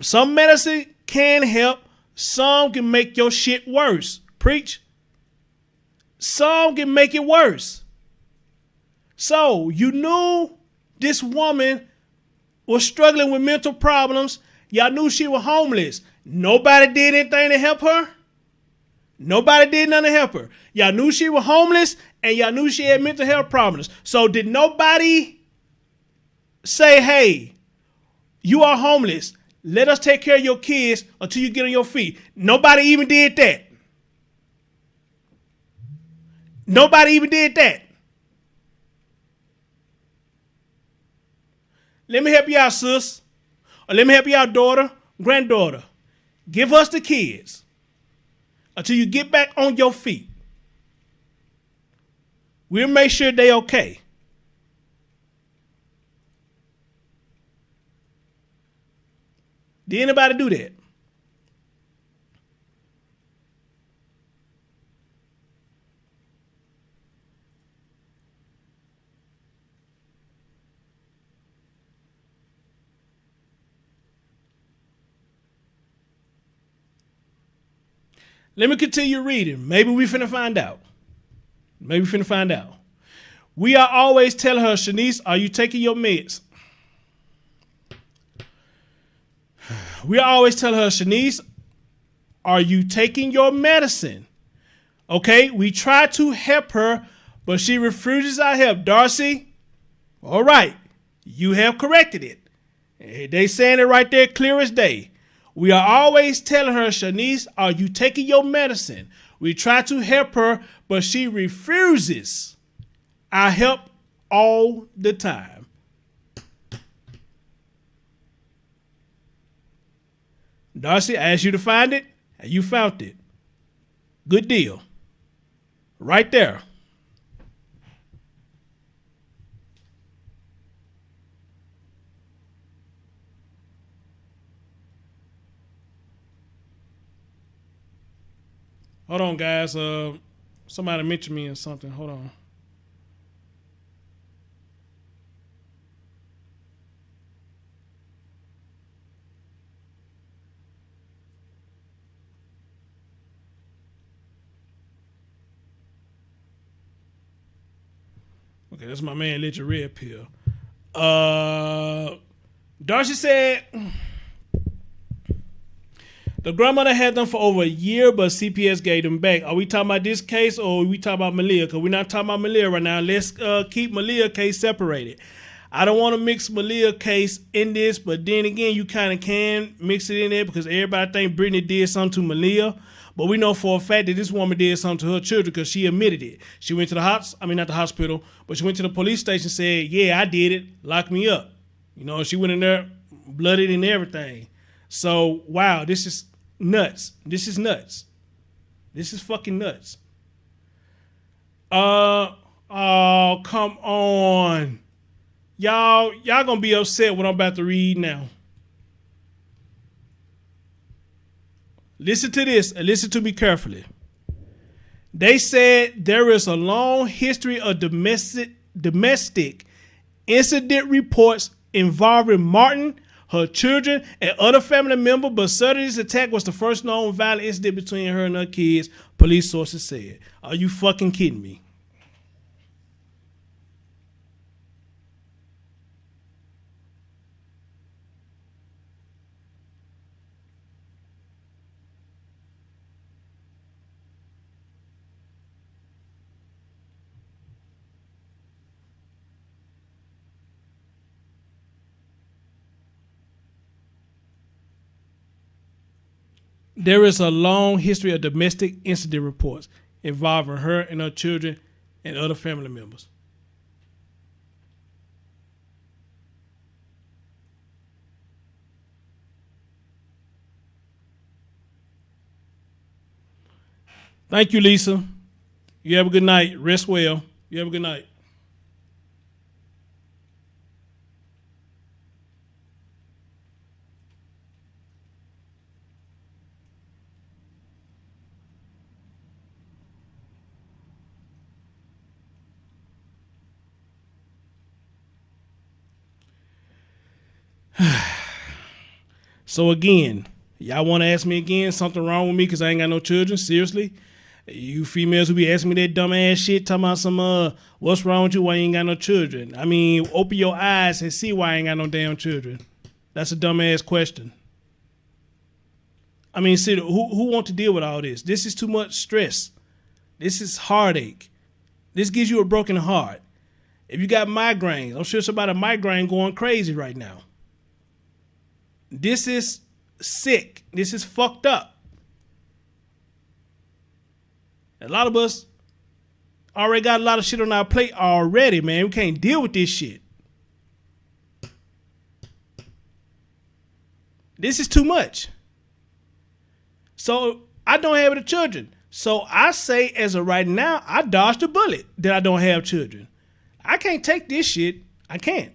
Some medicine can help. Some can make your shit worse. Preach. Some can make it worse. So you knew this woman was struggling with mental problems. Y'all knew she was homeless. Nobody did anything to help her. Nobody did nothing to help her. Y'all knew she was homeless and y'all knew she had mental health problems. So did nobody say, hey, you are homeless. Let us take care of your kids until you get on your feet? Nobody even did that. Let me help you out, sis. Or let me help you out, daughter, granddaughter. Give us the kids until you get back on your feet. We'll make sure they okay. Did anybody do that? Let me continue reading. Maybe we finna find out. We are always telling her, Shanice, are you taking your meds? We are always telling her, Shanice, are you taking your medicine? Okay, we try to help her, but she refuses our help. Darcy, all right, you have corrected it. They saying it right there clear as day. We are always telling her, Shanice, are you taking your medicine? We try to help her, but she refuses. I help all the time. Darcy, I asked you to find it, and you found it. Good deal. Right there. Hold on, guys. Somebody mentioned me or something. Hold on. Okay, that's my man, Let Your Red Pill. Darcy said the grandmother had them for over a year, but CPS gave them back. Are we talking about this case or are we talking about Malia? Because we're not talking about Malia right now. Let's keep Malia case separated. I don't want to mix Malia case in this, but then again, you kind of can mix it in there because everybody think Brittany did something to Malia. But we know for a fact that this woman did something to her children because she admitted it. She went to not the hospital, but she went to the police station and said, yeah, I did it. Lock me up. You know, she went in there blooded and everything. So, wow, this is nuts. This is nuts. This is fucking nuts. Oh, come on. Y'all gonna be upset what I'm about to read now. Listen to this and listen to me carefully. They said there is a long history of domestic incident reports involving Martin, her children, and other family members, but Saturday's attack was the first known violent incident between her and her kids, police sources said. Are you fucking kidding me? There is a long history of domestic incident reports involving her and her children and other family members. Thank you, Lisa. You have a good night. Rest well. You have a good night. So again, y'all want to ask me again something wrong with me because I ain't got no children? Seriously? You females who be asking me that dumb ass shit, talking about some what's wrong with you, why you ain't got no children? I mean, open your eyes and see why I ain't got no damn children. That's a dumb ass question. I mean, see, who want to deal with all this? This is too much stress. This is heartache. This gives you a broken heart. If you got migraines, I'm sure somebody a migraine going crazy right now. This is sick. This is fucked up. A lot of us already got a lot of shit on our plate already, man. We can't deal with this shit. This is too much. So I don't have any children. So I say as of right now, I dodged a bullet that I don't have children. I can't take this shit. I can't.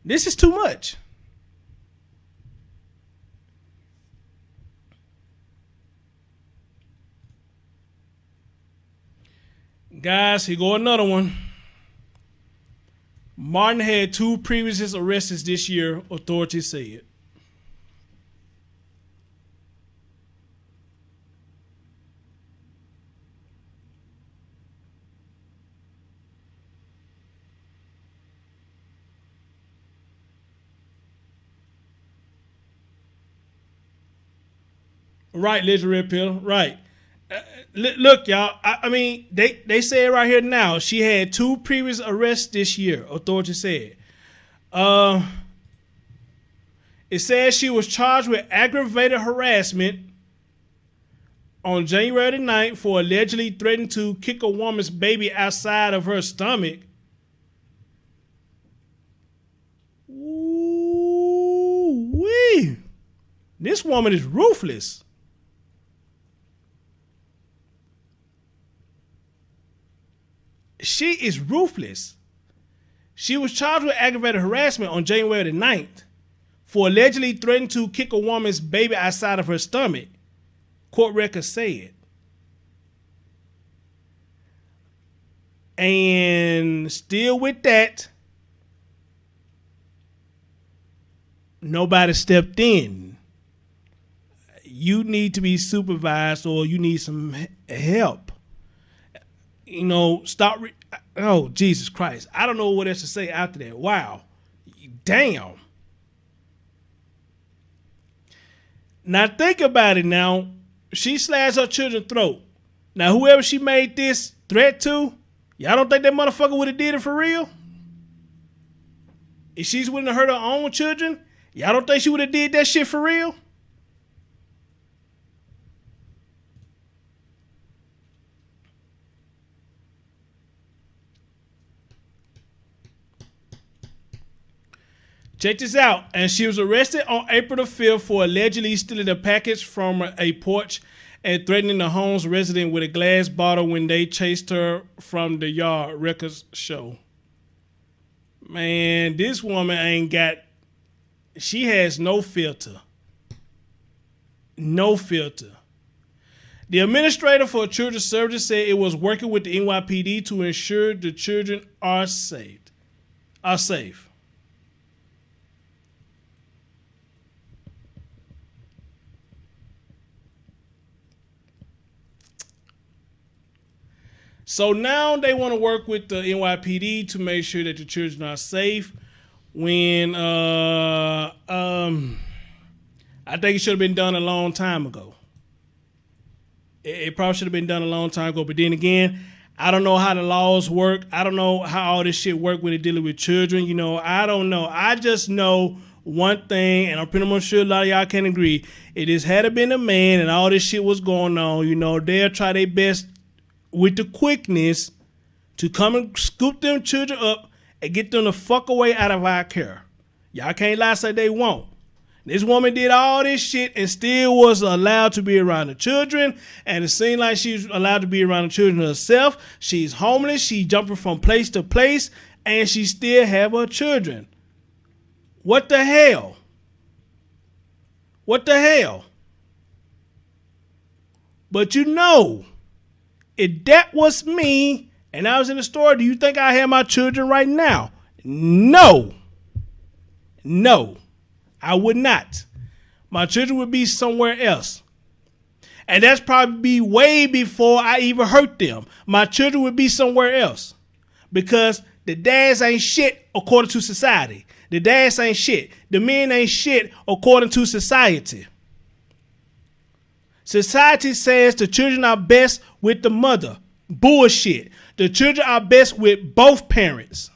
This is too much. Guys, here go another one. Martin had 2 previous arrests this year, authorities said. Right, Liz Red Pill, right. Look, y'all. I mean, they say it right here now. She had 2 previous arrests this year. Authorities said. It says she was charged with aggravated harassment on January the 9th for allegedly threatening to kick a woman's baby outside of her stomach. Ooh-wee. This woman is ruthless. She is ruthless. She was charged with aggravated harassment on January the 9th for allegedly threatening to kick a woman's baby outside of her stomach, court records said. And still with that, nobody stepped in. You need to be supervised or you need some help. You know, oh, Jesus Christ. I don't know what else to say after that. Wow. Damn. Now think about it now. She slashed her children's throat. Now whoever she made this threat to, y'all don't think that motherfucker would have did it for real? If she's willing to hurt her own children, y'all don't think she would have did that shit for real? Check this out. And she was arrested on April the 5th for allegedly stealing a package from a porch and threatening the home's resident with a glass bottle when they chased her from the yard, records show. Man, this woman she has no filter. No filter. The administrator for Children's Services said it was working with the NYPD to ensure the children are safe. So now they want to work with the NYPD to make sure that the children are safe. When I think it should have been done a long time ago. It probably should have been done a long time ago. But then again, I don't know how the laws work. I don't know how all this shit work when they're dealing with children. You know, I don't know. I just know one thing, and I'm pretty much sure a lot of y'all can agree. It just had to been a man and all this shit was going on. You know, they'll try their best with the quickness to come and scoop them children up and get them the fuck away out of our care. Y'all can't lie, say they won't. This woman did all this shit and still was allowed to be around the children, and it seemed like she's allowed to be around the children herself. She's homeless, she jumping from place to place, and she still have her children. What the hell? What the hell? But you know, if that was me and I was in the store, do you think I have my children right now? No. No, I would not. My children would be somewhere else. And that's probably way before I even hurt them. My children would be somewhere else. Because the dads ain't shit according to society. The dads ain't shit. The men ain't shit according to society. Society says the children are best with the mother. Bullshit. The children are best with both parents.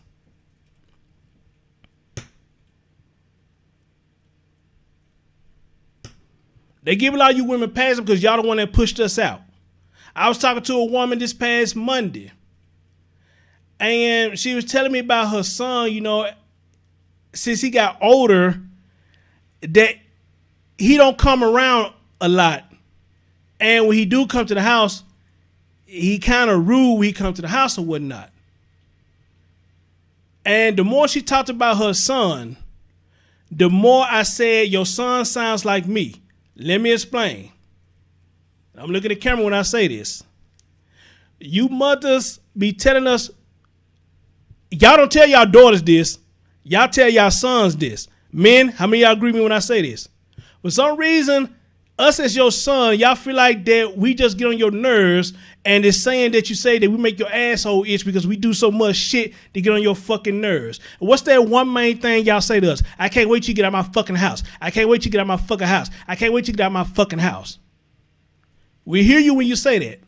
They give a lot of you women pass because y'all the one that pushed us out. I was talking to a woman this past Monday, and she was telling me about her son, you know, since he got older, that he don't come around a lot. And when he do come to the house, he kind of rude when he comes to the house or whatnot. And the more she talked about her son, the more I said, your son sounds like me. Let me explain. I'm looking at the camera when I say this. You mothers be telling us, y'all don't tell y'all daughters this. Y'all tell y'all sons this. Men, how many of y'all agree with me when I say this? For some reason, us as your son, y'all feel like that we just get on your nerves, and it's saying that you say that we make your asshole itch because we do so much shit to get on your fucking nerves. What's that one main thing y'all say to us? I can't wait till you get out of my fucking house. I can't wait till you get out of my fucking house. I can't wait till you get out of my fucking house. We hear you when you say that.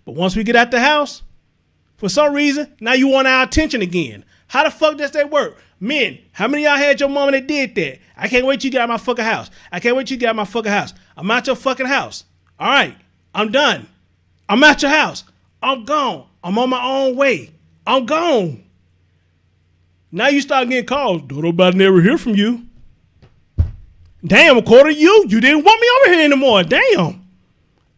But once we get out the house, for some reason, now you want our attention again. How the fuck does that work? Men, how many of y'all had your mama that did that? I can't wait till you get out of my fucking house. I can't wait till you get out of my fucking house. I'm out your fucking house. All right, I'm done. I'm out your house. I'm gone. I'm on my own way. I'm gone. Now you start getting calls. Don't nobody never hear from you. Damn, according to you, you didn't want me over here anymore. Damn.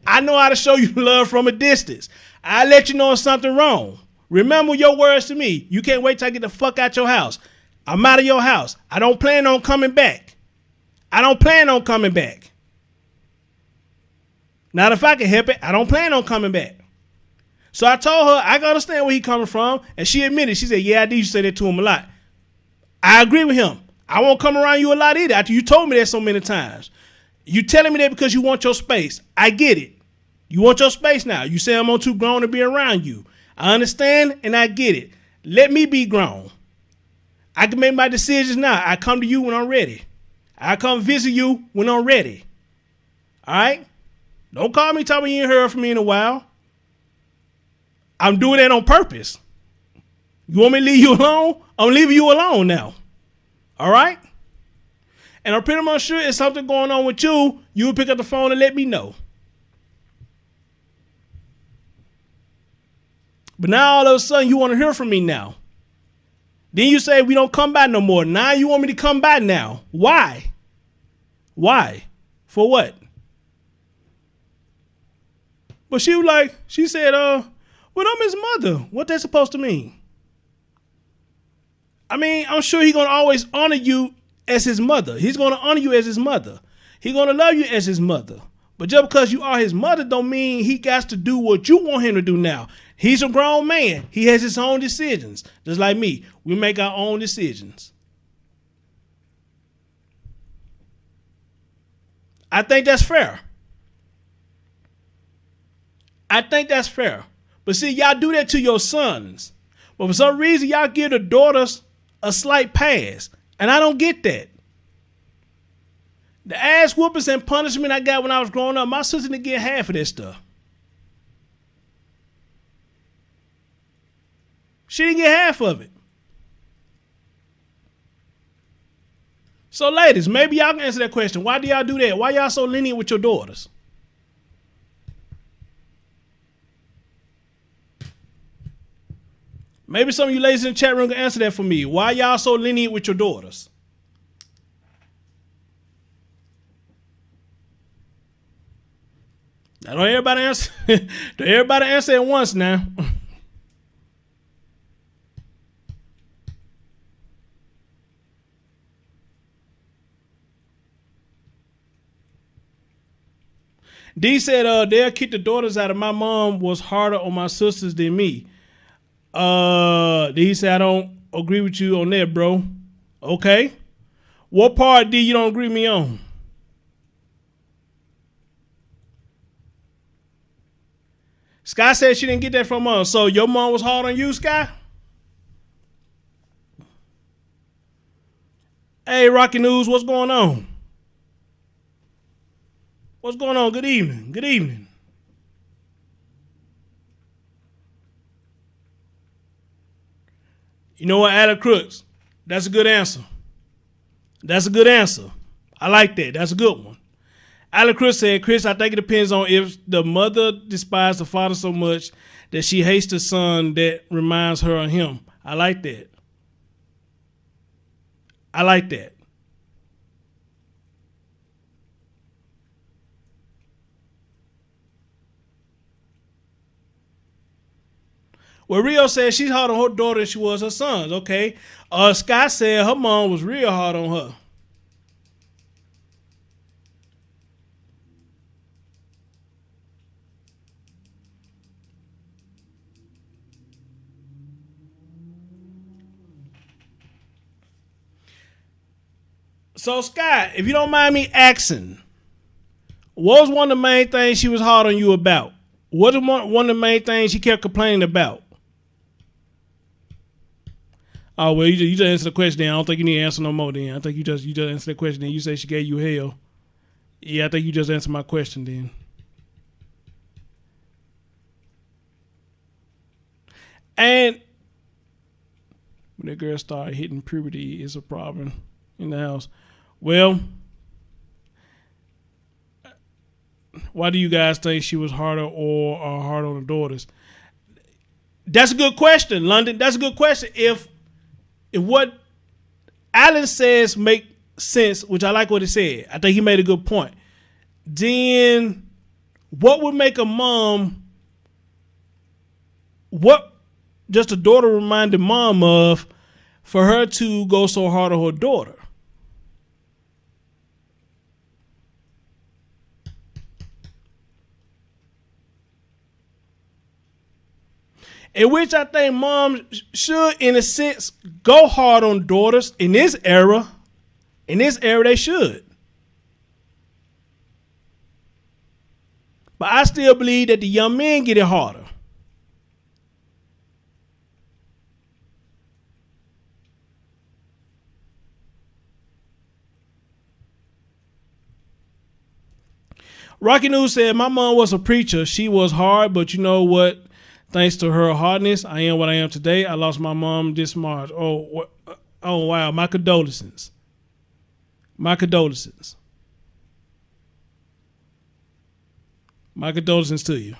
I know how to show you love from a distance. I let you know if something wrong. Remember your words to me. You can't wait till I get the fuck out your house. I'm out of your house. I don't plan on coming back. I don't plan on coming back. Not if I can help it. I don't plan on coming back. So I told her I can understand where he coming from, and she admitted. She said, yeah, I did. You say that to him a lot. I agree with him. I won't come around you a lot either after you told me that so many times. You telling me that because you want your space. I get it. You want your space now. You say I'm on too grown to be around you. I understand and I get it. Let me be grown. I can make my decisions now. I come to you when I'm ready. I come visit you when I'm ready. All right? Don't call me telling me you ain't heard from me in a while. I'm doing that on purpose. You want me to leave you alone? I'm leaving you alone now. All right? And I'm pretty much sure if something going on with you, you'll pick up the phone and let me know. But now all of a sudden you want to hear from me now. Then you say we don't come by no more. Now you want me to come by now. Why? Why? For what? But she was like, she said, well, I'm his mother. What that supposed to mean? I mean, I'm sure he's going to always honor you as his mother. He's going to honor you as his mother. He's going to love you as his mother. But just because you are his mother don't mean he got to do what you want him to do now. He's a grown man. He has his own decisions. Just like me. We make our own decisions. I think that's fair. I think that's fair. But see, y'all do that to your sons. But for some reason, y'all give the daughters a slight pass. And I don't get that. The ass whoopers and punishment I got when I was growing up, my sister didn't get half of that stuff. She didn't get half of it. So ladies, maybe y'all can answer that question. Why do y'all do that? Why y'all so lenient with your daughters? Maybe some of you ladies in the chat room can answer that for me. Why y'all so lenient with your daughters? Now don't everybody answer. Don't everybody answer at once now. D said, they'll kick the daughters out of my mom was harder on my sisters than me. D said, I don't agree with you on that, bro. Okay. What part, D, you don't agree with me on? Sky said she didn't get that from us. So your mom was hard on you, Sky? Hey, Rocky News, what's going on? What's going on? Good evening. Good evening. You know what, Alec Crooks? That's a good answer. That's a good answer. I like that. That's a good one. Alec Crooks said, Chris, I think it depends on if the mother despises the father so much that she hates the son that reminds her of him. I like that. I like that. Well, Rio said she's hard on her daughter as she was her sons. Okay. Scott said her mom was real hard on her. So, Scott, if you don't mind me asking, what was one of the main things she was hard on you about? What was one of the main things she kept complaining about? Oh, well, you just answered the question then. I don't think you need to answer no more then. I think you just answered the question then. You say she gave you hell. Yeah, I think you just answered my question then. And when that girl started hitting puberty, is a problem in the house. Well, why do you guys think she was harder or hard on the daughters? That's a good question, London. That's a good question. If what Alan says make sense, which I like what he said, I think he made a good point. Then what would make a mom, what just a daughter reminded mom of for her to go so hard on her daughter? In which I think moms should, in a sense, go hard on daughters in this era. In this era, they should. But I still believe that the young men get it harder. Rocky News said, my mom was a preacher. She was hard, but you know what? Thanks to her hardness, I am what I am today. I lost my mom this March. Oh wow. My condolences. My condolences. My condolences to you.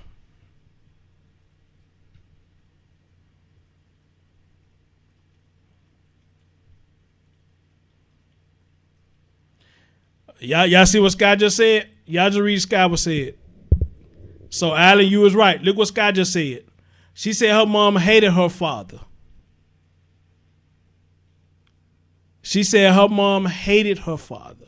Y'all see what Scott just said? Y'all just read Scott what said. So Alan, you was right. Look what Scott just said. She said her mom hated her father. She said her mom hated her father.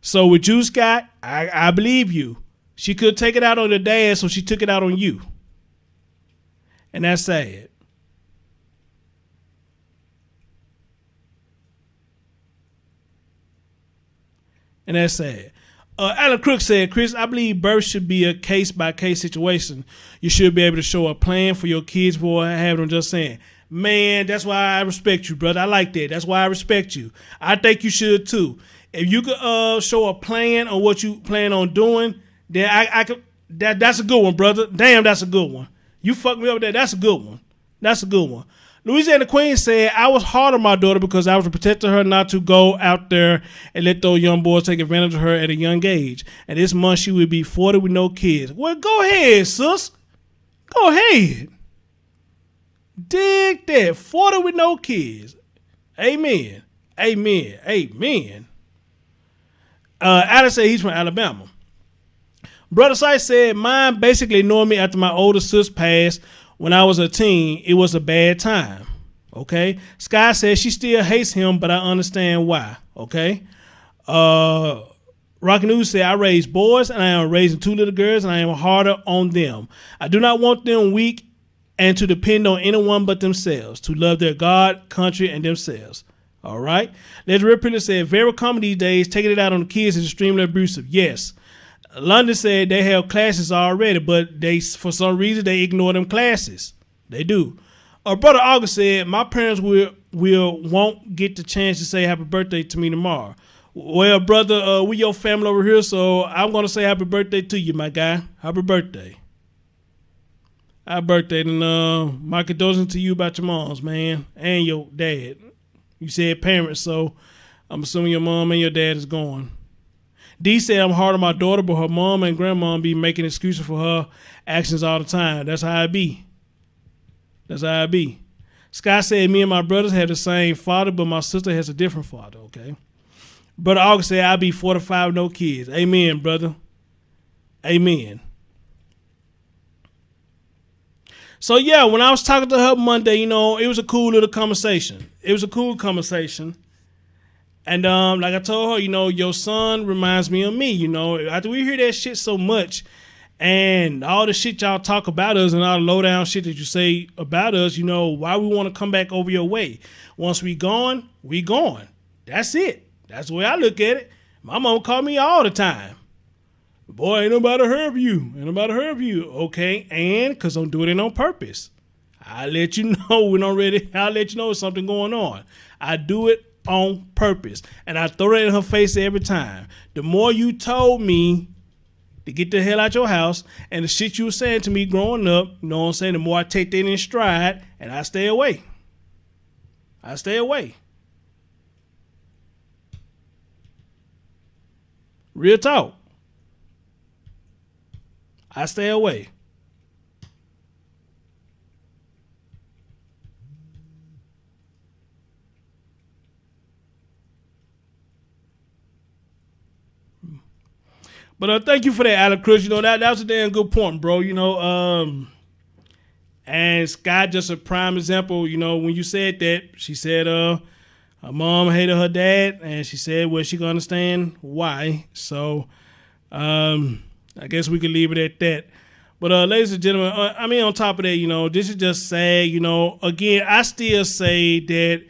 So with you, Scott, I believe you. She could take it out on the dad, so she took it out on you. And that's sad. And that's sad. Alan Crook said, Chris, I believe birth should be a case-by-case situation. You should be able to show a plan for your kids before having them. Just saying. Man, that's why I respect you, brother. I like that. That's why I respect you. I think you should, too. If you could show a plan on what you plan on doing, then I could. That's a good one, brother. Damn, that's a good one. You fucked me up with that. That's a good one. That's a good one. Louisiana Queen said, I was hard on my daughter because I was protecting her not to go out there and let those young boys take advantage of her at a young age. And this month she would be 40 with no kids. Well, go ahead, sis. Go ahead. Dig that. 40 with no kids. Amen. Amen. Amen. Alan said he's from Alabama. Brother Sice said, mine basically ignored me after my older sis passed. When I was a teen, it was a bad time. Okay. Sky says she still hates him, but I understand why. Okay. Rocky News said, I raised boys and I am raising 2 little girls and I am harder on them. I do not want them weak and to depend on anyone but themselves, to love their God, country, and themselves. All right. Les Ripper said, very common these days, taking it out on the kids is extremely abusive. Yes. London said they have classes already, but they, for some reason, they ignore them classes. They do. Brother August said, my parents won't get the chance to say happy birthday to me tomorrow. Well, brother, we your family over here, so I'm going to say happy birthday to you, my guy. Happy birthday. Happy birthday. And my condolences to you about your moms, man, and your dad. You said parents, so I'm assuming your mom and your dad is gone. D said, I'm hard on my daughter, but her mom and grandma be making excuses for her actions all the time. That's how I be. That's how I be. Scott said, me and my brothers have the same father, but my sister has a different father, okay? Brother August said, I'll be 45, no kids. Amen, brother. Amen. So, yeah, when I was talking to her Monday, you know, it was a cool little conversation. It was a cool conversation. And like I told her, you know, your son reminds me of me, you know. After we hear that shit so much and all the shit y'all talk about us and all the low down shit that you say about us, you know, why we want to come back over your way. Once we gone, we gone. That's it. That's the way I look at it. My mom called me all the time. Boy, ain't nobody heard of you. Ain't nobody heard of you. Okay, and because I'm doing it on purpose. I'll let you know when I'm ready. I'll let you know there's something going on. I do it on purpose. And I throw it in her face every time. The more you told me to get the hell out your house. And the shit you were saying to me growing up, you know what I'm saying, the more I take that in stride, and I stay away. I stay away. Real talk. I stay away. But thank you for that, Alec Chris. You know, that was a damn good point, bro. You know, and Scott, just a prime example, you know, when you said that, she said her mom hated her dad, and she said, well, she can understand why. So I guess we could leave it at that. But ladies and gentlemen, I mean, on top of that, you know, this is just sad. You know, again, I still say that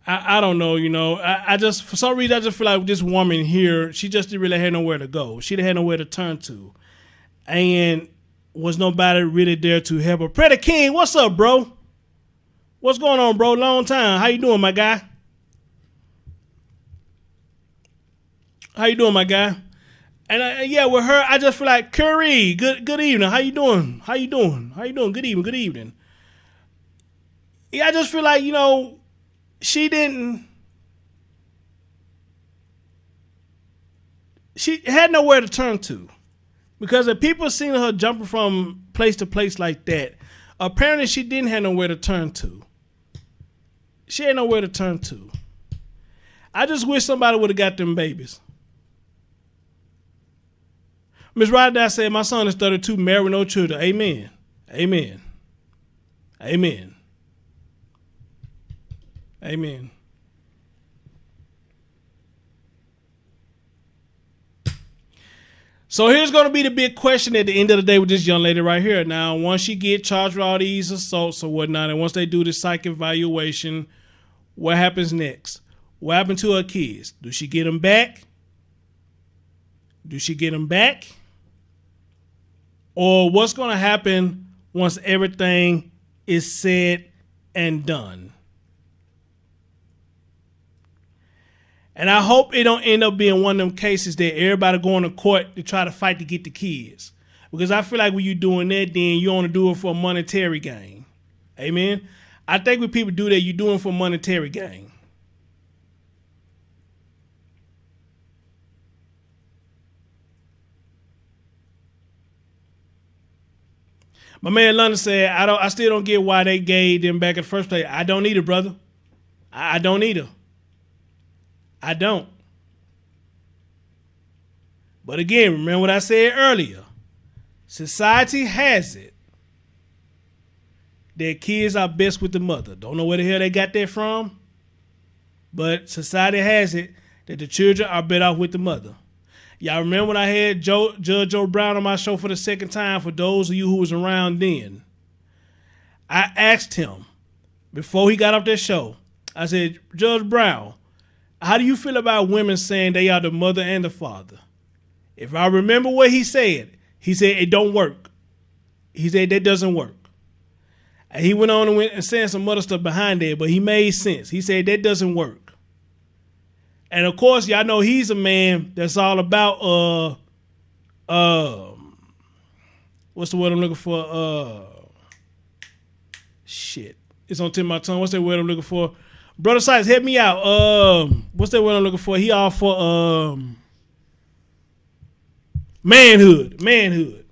I don't know, you know. I just, for some reason, I just feel like this woman here, she just didn't really have nowhere to go. She didn't have nowhere to turn to. And was nobody really there to help her. Pretty King, what's up, bro? What's going on, bro? Long time. How you doing, my guy? How you doing, my guy? And yeah, with her, I just feel like, Curry, good evening. How you doing? How you doing? How you doing? Good evening. Yeah, I just feel like, you know, she had nowhere to turn to, because if people seen her jumping from place to place like that, apparently she didn't have nowhere to turn to. She had nowhere to turn to. I just wish somebody would have got them babies. Ms. Ryder said, my son is 32, married with no children. Amen. Amen. Amen. Amen. So here's going to be the big question at the end of the day with this young lady right here. Now, once she get charged with all these assaults or whatnot, and once they do the psych evaluation, what happens next? What happened to her kids? Do she get them back? Do she get them back? Or what's going to happen once everything is said and done? And I hope it don't end up being one of them cases that everybody going to court to try to fight to get the kids. Because I feel like when you're doing that, then you want to do it for a monetary gain. Amen? I think when people do that, you're doing it for monetary gain. My man London said, I still don't get why they gave them back in the first place. I don't either, brother. I don't either. I don't. But again, remember what I said earlier. Society has it that kids are best with the mother. Don't know where the hell they got that from, but society has it that the children are better off with the mother. Y'all remember when I had Judge Joe Brown on my show for the second time, for those of you who was around then? I asked him, before he got off that show, I said, Judge Brown, how do you feel about women saying they are the mother and the father? If I remember what he said it don't work. He said that doesn't work. And he went on and saying some other stuff behind that, but he made sense. He said that doesn't work. And of course, y'all know he's a man that's all about what's the word I'm looking for? Shit. It's on tip of my tongue. What's that word I'm looking for? Brother Sides, help me out. What's that word I'm looking for? He all for manhood. Manhood.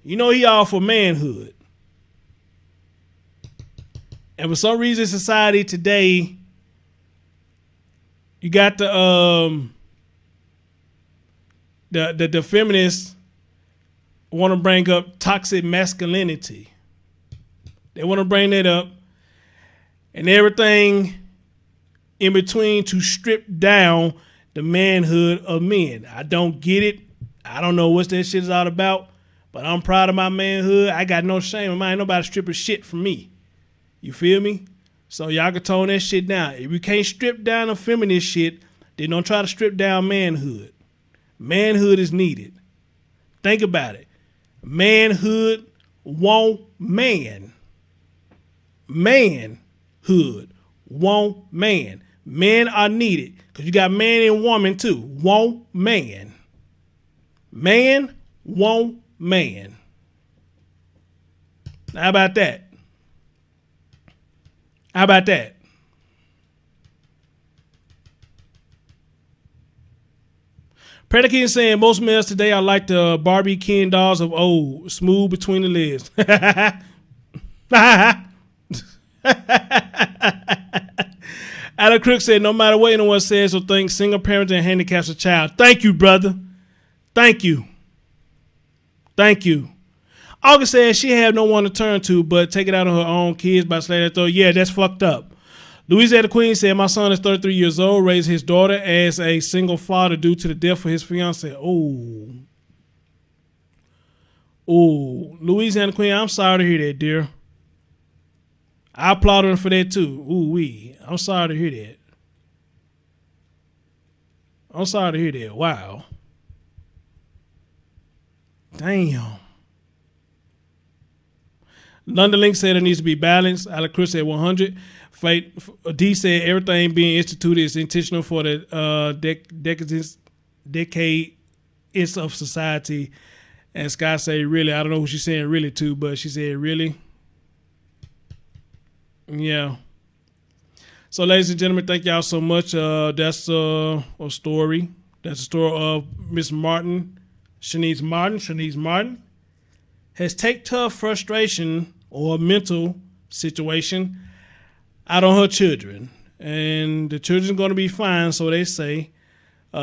You know he all for manhood. And for some reason, society today, you got the feminists want to bring up toxic masculinity. They want to bring that up and everything in between to strip down the manhood of men. I don't get it. I don't know what that shit is all about, but I'm proud of my manhood. I got no shame in mine. Ain't nobody stripping shit from me. You feel me? So y'all can tone that shit down. If you can't strip down the feminist shit, then don't try to strip down manhood. Manhood is needed. Think about it. Manhood won't man. Manhood won't man. Men are needed. Because you got man and woman too. Want man. Man, want man. How about that? How about that? Predicate saying most males today are like the Barbie Ken dolls of old, smooth between the legs. Adam Crook said, no matter what anyone says or thinks, single parenting handicaps a child. Thank you, brother. Thank you. Thank you. August says she had no one to turn to but take it out on her own kids by slaying their throat. Yeah, that's fucked up. Louisiana Queen said, my son is 33 years old, raised his daughter as a single father due to the death of his fiance. Oh. Oh. Louisiana Queen, I'm sorry to hear that, dear. I applaud her for that too. Ooh wee. I'm sorry to hear that. I'm sorry to hear that. Wow. Damn. London Link said it needs to be balanced. Alec Chris said 100. Fate D said everything being instituted is intentional for the decade of society. And Scott said really. I don't know who she's saying really to, but she said really. Yeah. So, ladies and gentlemen, thank y'all so much. That's a story. That's a story of Miss Martin, Shanice Martin has taken her frustration or mental situation out on her children. And the children's going to be fine, so they say.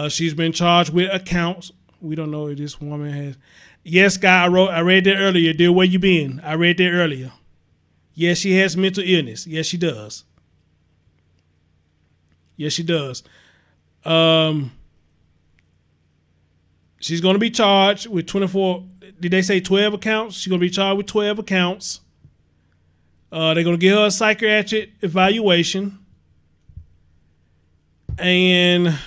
She's been charged with accounts. We don't know if this woman has. Yes, guy, I read that earlier. Dear, where you been? I read that earlier. Yes, she has mental illness. Yes, she does. Yes, she does. She's going to be charged with 24. Did they say 12 accounts? She's going to be charged with 12 accounts. They're going to give her a psychiatric evaluation. And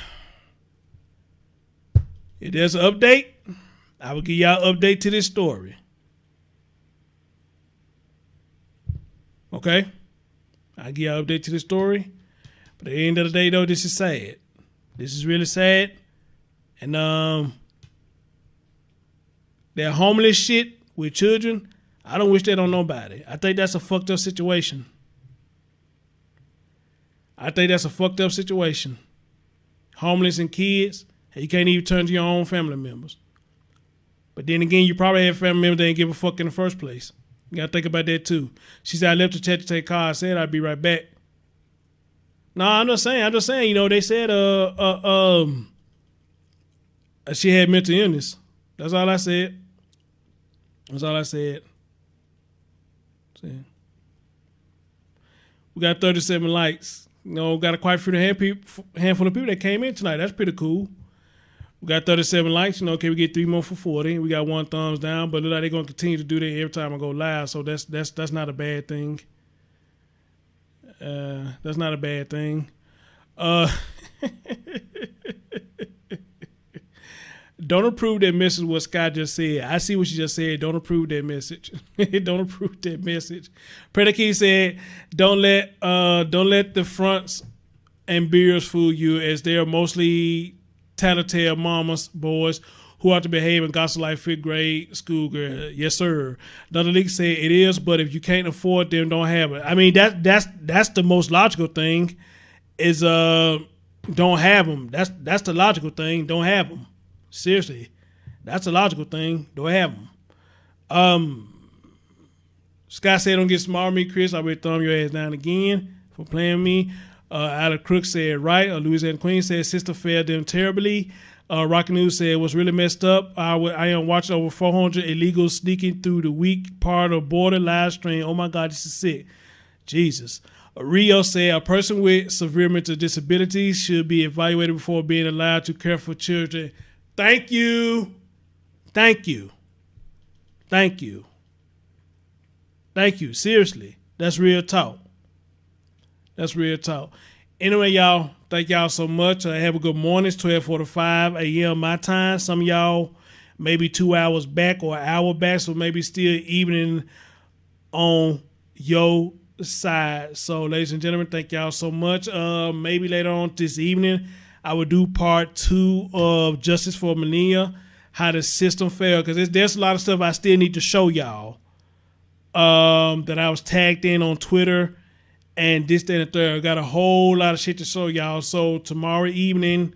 if there's an update, I will give y'all an update to this story. Okay? I'll give y'all an update to the story. But at the end of the day, though, this is sad. This is really sad. And that homeless shit with children, I don't wish that on nobody. I think that's a fucked up situation. Homeless and kids, and you can't even turn to your own family members. But then again, you probably have family members that didn't give a fuck in the first place. You gotta think about that too. She said, I left the chat to take car. I said I'd be right back. No, I'm just saying, you know, they said she had mental illness. That's all I said. See. We got 37 likes. You know, got quite a few handful of people that came in tonight. That's pretty cool. We got 37 likes. You know, okay, we get 3 more for 40. We got 1 thumbs down, but it look like they're gonna continue to do that every time I go live. So that's not a bad thing. That's not a bad thing. Don't approve that message what Scott just said. I see what she just said. Don't approve that message. Don't approve that message. Predicate said, don't let the fronts and beards fool you, as they are mostly tattletale mamas, boys who are to behave and gossip like 5th grade schoolgirl. Yes, sir. Another leak said it is, but if you can't afford them, don't have it. I mean, that's the most logical thing is don't have them. That's the logical thing. Don't have them. Seriously, that's a logical thing. Don't have them. Scott said, don't get smart with me, Chris. I will thumb your ass down again for playing me. Alec Crook said, right. Louisiana Queen said, sister failed them terribly. Rocky News said, what's really messed up, I am watching over 400 illegals sneaking through the weak part of border live stream. Oh my God, this is sick. Jesus. Rio said, a person with severe mental disabilities should be evaluated before being allowed to care for children. Thank you. Thank you. Thank you. Thank you. Seriously. That's real talk. That's real talk. Anyway, y'all, thank y'all so much. Have a good morning. It's 12:45 a.m. my time. Some of y'all maybe 2 hours back or an hour back, so maybe still evening on your side. So, ladies and gentlemen, thank y'all so much. Maybe later on this evening, I would do part 2 of Justice for Mania, how the system failed, because there's a lot of stuff I still need to show y'all that I was tagged in on Twitter and this, that, and the third. I got a whole lot of shit to show y'all. So tomorrow evening,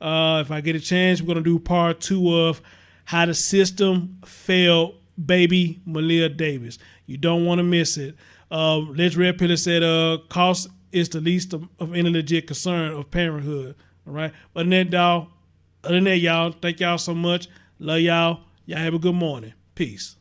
if I get a chance, we're going to do part 2 of how the system failed baby Malia Davis. You don't want to miss it. Les Red Pillar said cost is the least of any legit concern of parenthood. All right. Other than that, y'all, thank y'all so much. Love y'all. Y'all have a good morning. Peace.